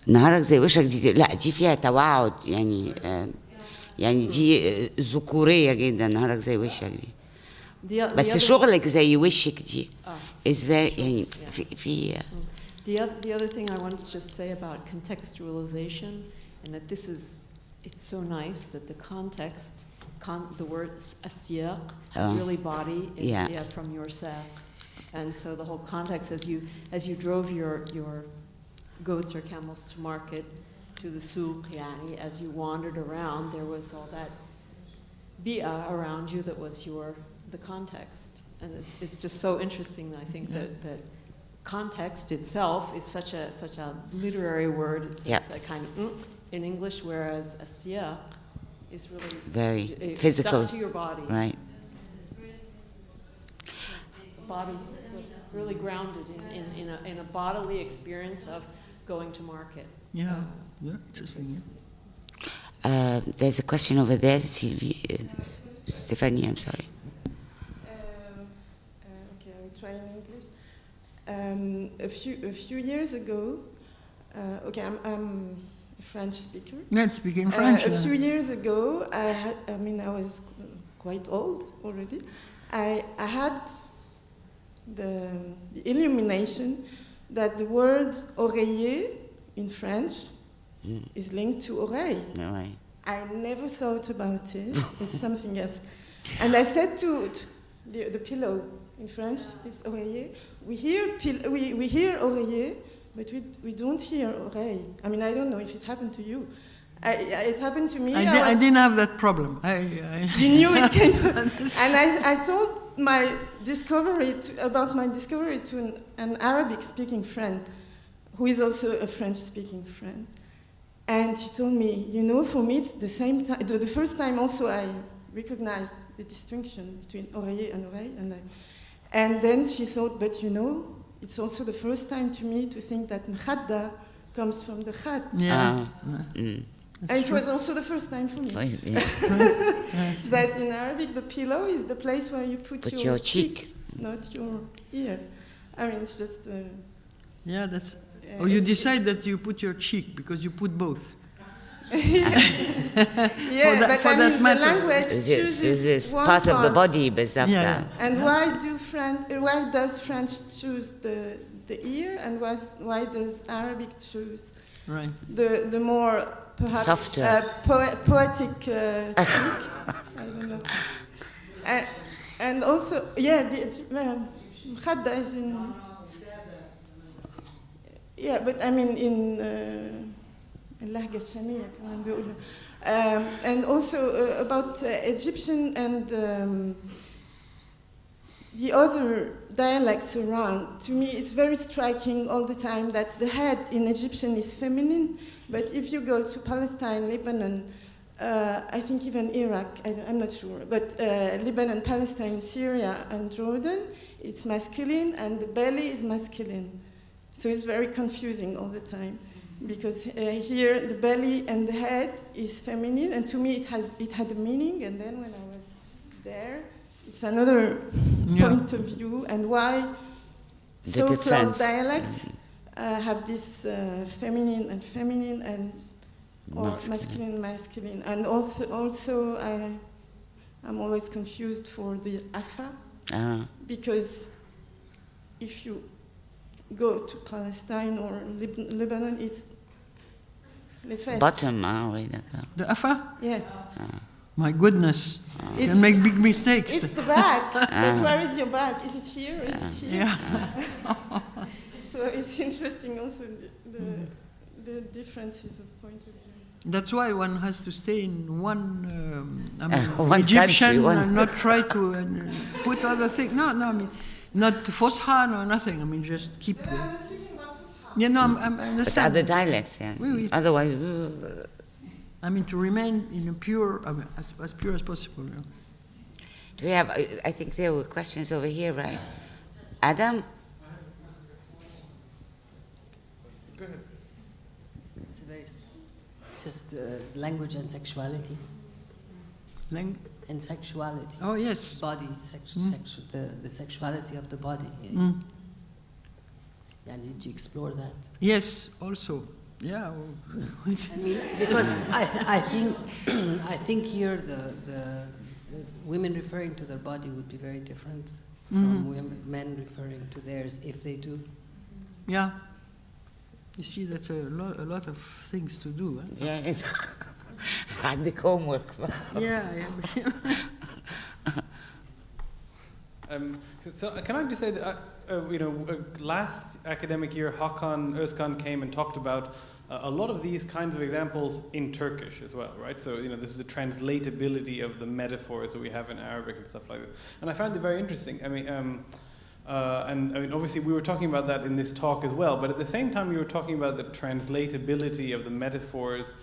نهارك زي وشك دي, لا دي فيها توعد, يعني دي ذكورية جدا, نهارك زي وشك دي. بس شغلك زي وشك دي is very, يعني في The other thing I wanted to just say about contextualization, and that it's so nice that the context, the word asiyaq is really body from your saq, and so the whole context as you drove your goats or camels to market, to the souk, as you wandered around, there was all that bi'a around you that was the context, and it's just so interesting. I think that context itself is such a literary word. It's a kind of in English, whereas asiyaq is really Very physical. stuck to your body. Right. Body, really grounded in a bodily experience of going to market. Yeah, interesting. There's a question over there, Stephanie, I'm sorry. Okay, I will try in English. A few years ago, okay, I'm a French speaker. Let's speak in French. A few years ago, I was quite old already. I had the illumination that the word oreiller in French is linked to oreille. No way. I never thought about it. It's something else. And I said to the pillow in French, it's oreiller. We hear oreiller, but we don't hear oreille. I mean, I don't know if it happened to you. It happened to me. I didn't have that problem. You knew it came from... And I told about my discovery to an Arabic-speaking friend, who is also a French-speaking friend. And she told me, for me it's the same time, the first time also I recognized the distinction between oreiller and oreille, and then she thought, but it's also the first time to me to think that mkhadda comes from the khat. Yeah. And it was also the first time for me. Yeah. That in Arabic, the pillow is the place where you put your cheek, not your ear. I mean, it's just... Yeah, that's... you decide that you put your cheek because you put both. Yeah, the language chooses one part of the part. body, but And why does French choose the ear, and why does Arabic choose the more perhaps softer, poetic cheek? I don't know. And also, Khadda is in... Yeah, but I mean in اللهجة الشامية كمان بيقولوا. And also about Egyptian and the other dialects around. To me, it's very striking all the time that the head in Egyptian is feminine, but if you go to Palestine, Lebanon, I think even Iraq, I'm not sure, but Lebanon, Palestine, Syria, and Jordan, it's masculine, and the belly is masculine. So it's very confusing all the time, because here the belly and the head is feminine, and to me it had a meaning. And then when I was there, it's another point of view, and why so close dialects have this feminine and or masculine, and also I'm always confused for the afa, because if you go to Palestine or Lebanon, it's les fesses. Bottom, d'accord. The afa? Yeah. My goodness, you can make big mistakes. It's the back, but where is your back? Is it here? Is it here? Yeah. So it's interesting also the differences of point of view. That's why one has to stay in one one Egyptian country, and not try to put other things. No, I mean, not Fosha, no, nothing. I mean, just keep the... Yeah, no, I understand. But other dialects, yeah. Oui. Otherwise... I mean, to remain in a pure, as pure as possible. Yeah. Do we have, I think there were questions over here, right? Adam? Go ahead. It's just language and sexuality. And sexuality. Oh, yes. Body, the sexuality of the body. And did you explore that? Yes, also. Yeah. I mean, because I think here the women referring to their body would be very different from men referring to theirs, if they do. Yeah. You see, that's a lot of things to do. Huh? Yeah, it's had the homework. Yeah. So can I just say that last academic year, Hakan Özkan came and talked about a lot of these kinds of examples in Turkish as well, right? So this is the translatability of the metaphors that we have in Arabic and stuff like this, and I found it very interesting. I mean, obviously we were talking about that in this talk as well, but at the same time we were talking about the translatability of the metaphors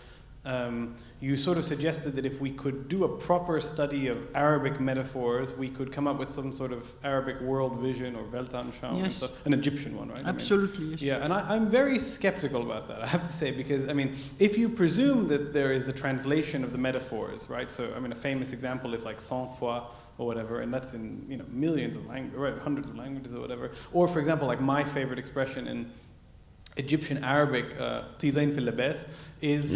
you sort of suggested that if we could do a proper study of Arabic metaphors, we could come up with some sort of Arabic world vision or Weltanschauung, Yes. so, an Egyptian one, right? Absolutely, yes. Yeah, and I'm very skeptical about that, I have to say, because, I mean, if you presume that there is a translation of the metaphors, right? So, I mean, a famous example is like sang froid or whatever, and that's in, you know, millions of languages, right, hundreds of languages or whatever. Or, for example, like my favorite expression in Egyptian Arabic, tidain fil labas, is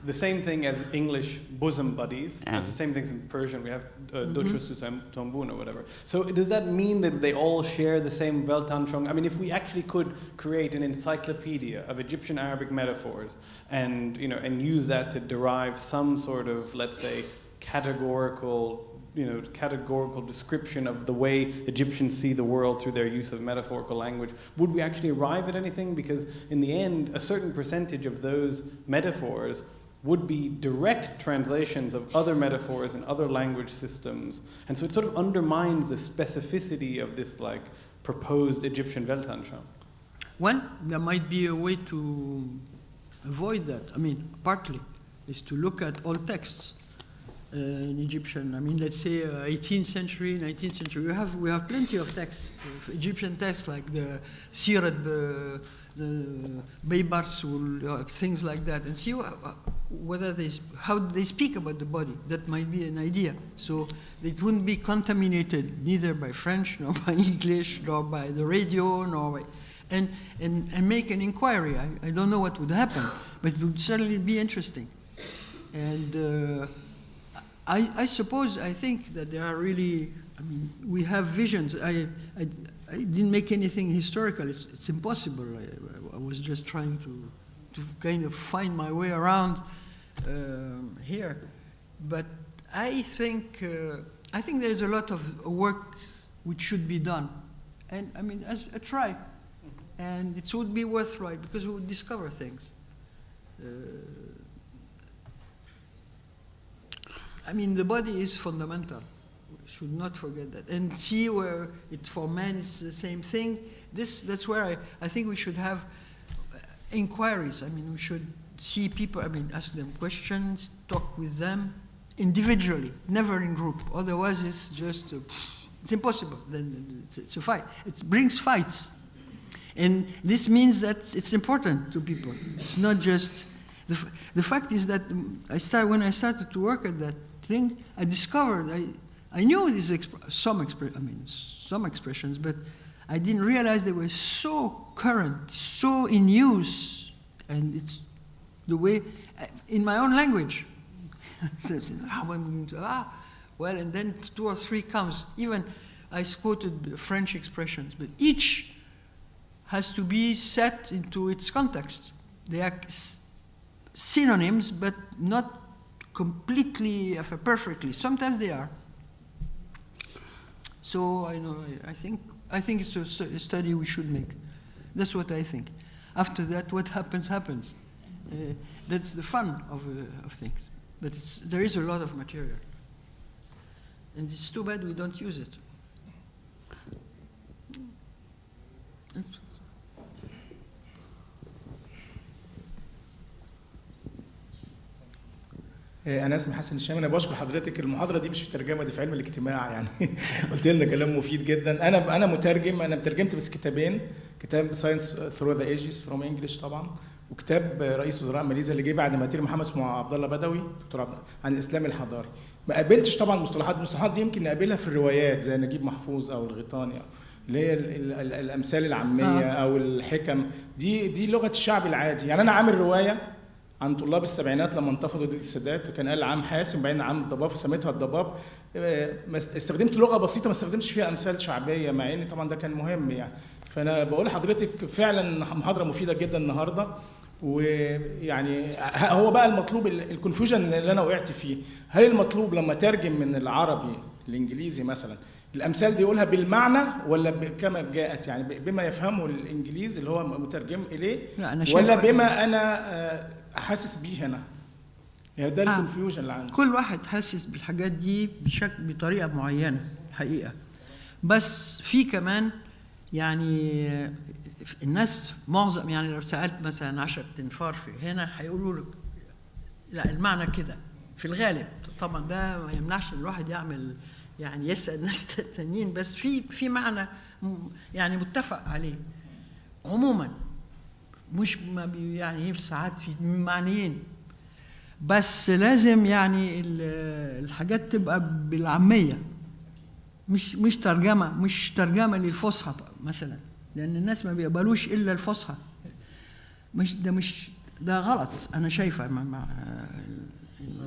the same thing as English bosom buddies. It's the same things in Persian. We have dochus tombun or whatever. So does that mean that they all share the same Weltanschauung? I mean, if we actually could create an encyclopedia of Egyptian Arabic metaphors and, you know, and use that to derive some sort of, let's say, categorical description of the way Egyptians see the world through their use of metaphorical language, would we actually arrive at anything? Because in the end, a certain percentage of those metaphors would be direct translations of other metaphors in other language systems. And so it sort of undermines the specificity of this like proposed Egyptian Weltanschauung. Well, there might be a way to avoid that. I mean, partly, is to look at all texts. In Egyptian, I mean, let's say 18th century, 19th century, we have plenty of texts, of Egyptian texts like the Sirat, the Baybarsul, things like that, and see whether how they speak about the body. That might be an idea. So it wouldn't be contaminated neither by French, nor by English, nor by the radio, nor by, and make an inquiry. I don't know what would happen, but it would certainly be interesting. And I suppose, I think that there are really, I mean, we have visions. I didn't make anything historical. It's impossible. I was just trying to kind of find my way around here. But I think there's a lot of work which should be done. And I mean, as a try. And it would be worthwhile because we would discover things. I mean, the body is fundamental. We should not forget that. And see where for men it's the same thing. That's where I think we should have inquiries. I mean, we should see people, I mean, ask them questions, talk with them individually, never in group. Otherwise, it's just, it's impossible. Then it's a fight. It brings fights. And this means that it's important to people. It's not just, the fact is that when I started to work at that thing, I discovered, I knew some expressions, but I didn't realize they were so current, so in use, and it's the way, in my own language. Well, and then 2 or 3 comes. Even I quoted French expressions, but each has to be set into its context. They are synonyms, but not completely, perfectly. Sometimes they are. So I think it's a study we should make. That's what I think. After that, what happens, happens. That's the fun of things. But there is a lot of material. And it's too bad we don't use it. أنا اسمي حسن الشامي. أنا بشكر حضرتك. المحاضرة دي مش في ترجمة، دي في علم الاجتماع يعني. قلت لنا كلام مفيد جدا. أنا مترجم. أنا ترجمت بس كتابين، كتاب Science Through the Ages from English طبعا، وكتاب رئيس وزراء ماليزيا اللي جه بعد ماتير محمد اسمه عبد الله بدوي، دكتور عن الإسلام الحضاري. ما قابلتش طبعا المصطلحات دي يمكن نقابلها في الروايات زي نجيب محفوظ أو الغيطاني اللي هي الأمثال العامية أو الحكم. دي لغة الشعب العادي. يعني أنا عامل رواية عن طلاب السبعينات لما انتفضوا ضد السادات، وكان قال عام حاسم بعدين عام الضباب، فسميتها الضباب. استخدمت لغه بسيطه، ما استخدمتش فيها امثال شعبيه، مع ان طبعا ده كان مهم يعني. فانا بقول لحضرتك فعلا محاضره مفيده جدا النهارده. ويعني هو بقى المطلوب الكونفيوجن اللي انا وقعت فيه، هل المطلوب لما ترجم من العربي الانجليزي مثلا الامثال دي يقولها بالمعنى ولا كما جاءت، يعني بما يفهمه الانجليزي اللي هو مترجم اليه، ولا بما انا حاسس بيه هنا؟ يعني ده الكونفيوجن اللي عندي. كل واحد حاسس بالحاجات دي بطريقه معينه الحقيقه. بس في كمان يعني الناس معظم، يعني لو سالت مثلا 10 تنفار في هنا هيقولوا لك لا المعنى كده في الغالب. طبعا ده ما يمنعش ان الواحد يعمل يعني يسأل ناس تانيين، بس في معنى يعني متفق عليه عموما، مش ما يعني ساعات في معنيين، بس لازم يعني الحاجات تبقى بالعامية، مش ترجمة للفصحى مثلا، لأن الناس ما بيقبلوش إلا الفصحى. مش ده غلط، أنا شايفة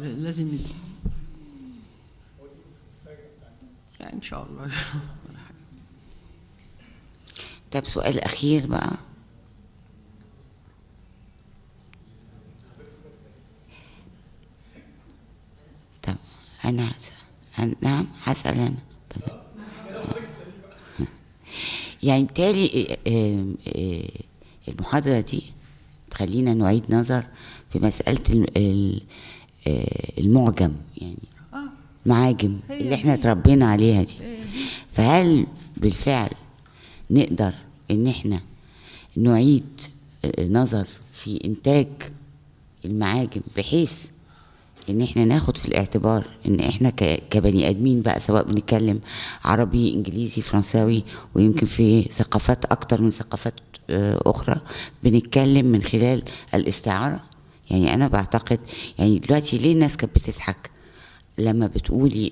لازم يعني إن شاء الله. طب سؤال أخير بقى. طب أنا نعم هسأل أنا. يعني بالتالي المحاضرة دي تخلينا نعيد نظر في مسألة المعجم، يعني معاجم اللي احنا تربينا عليها دي. فهل بالفعل نقدر ان احنا نعيد نظر في انتاج المعاجم، بحيث ان احنا ناخد في الاعتبار ان احنا كبني ادمين بقى، سواء بنتكلم عربي انجليزي فرنساوي، ويمكن في ثقافات اكتر من ثقافات اخرى بنتكلم من خلال الاستعارة. يعني انا بعتقد يعني دلوقتي ليه الناس كانت بتضحك لما بتقولي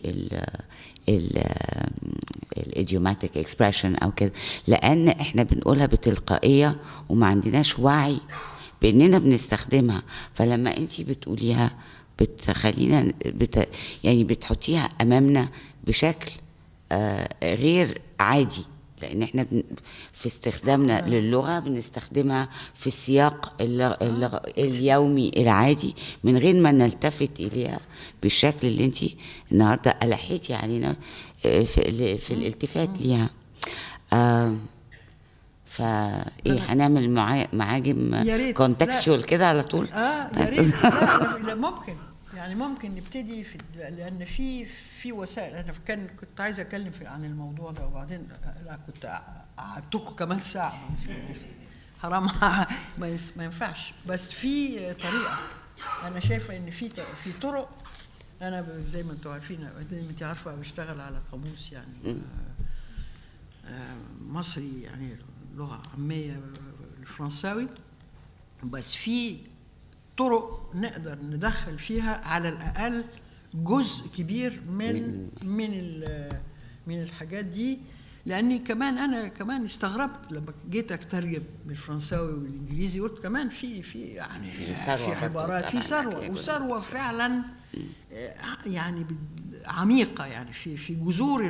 الايديوماتيك اكسبريشن او كده؟ لان احنا بنقولها بتلقائية وما عندناش وعي باننا بنستخدمها. فلما انتي بتقوليها بتخلينا يعني بتحطيها امامنا بشكل غير عادي، لان احنا في استخدامنا للغة بنستخدمها في السياق اليومي العادي من غير ما نلتفت اليها بالشكل اللي انتي النهارده ألحيتي علينا في الالتفات ليها. فايه هنعمل معاجم كونتكستشوال كده على طول؟ يا ريت. لا ممكن، يعني ممكن نبتدي لان في وسائل. انا كنت عايز اتكلم عن الموضوع ده، وبعدين لا كنت قعدتكم كمان ساعه، حرام ما ينفعش. بس في طريقه، انا شايفه ان في طرق. انا زي ما انتم عارفين، زي ما انت عارفه، بشتغل على قاموس يعني مصري، يعني لغه عاميه الفرنساوي. بس في طرق نقدر ندخل فيها على الأقل جزء كبير من الحاجات دي. لأني أنا كمان استغربت لما جيت أترجم من الفرنساوي والإنجليزي، قلت كمان في يعني في عبارات، في ثروة فعلا يعني عميقة، يعني في جذور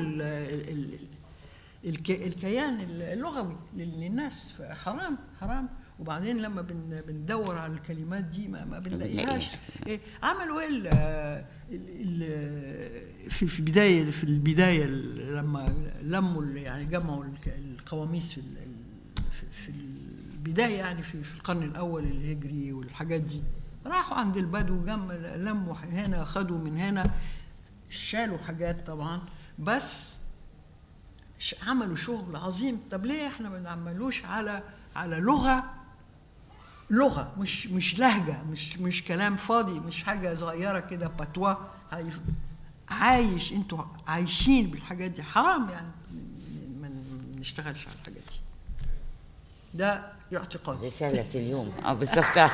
الكيان اللغوي للناس. حرام. وبعدين لما بندور على الكلمات دي ما بنلاقيهاش. عملوا في البدايه لما لموا يعني جمعوا القواميس في البدايه، يعني في القرن الاول الهجري والحاجات دي، راحوا عند البدو لموا هنا، خدوا من هنا، شالوا حاجات طبعا، بس عملوا شغل عظيم. طب ليه احنا ما نعملوش على لغة مش لهجة، مش كلام فاضي، مش حاجة صغيرة كده باتوا عايش. انتوا عايشين بالحاجات دي، حرام يعني ما نشتغلش على الحاجات دي. ده يعتقد رسالة اليوم بالظبط.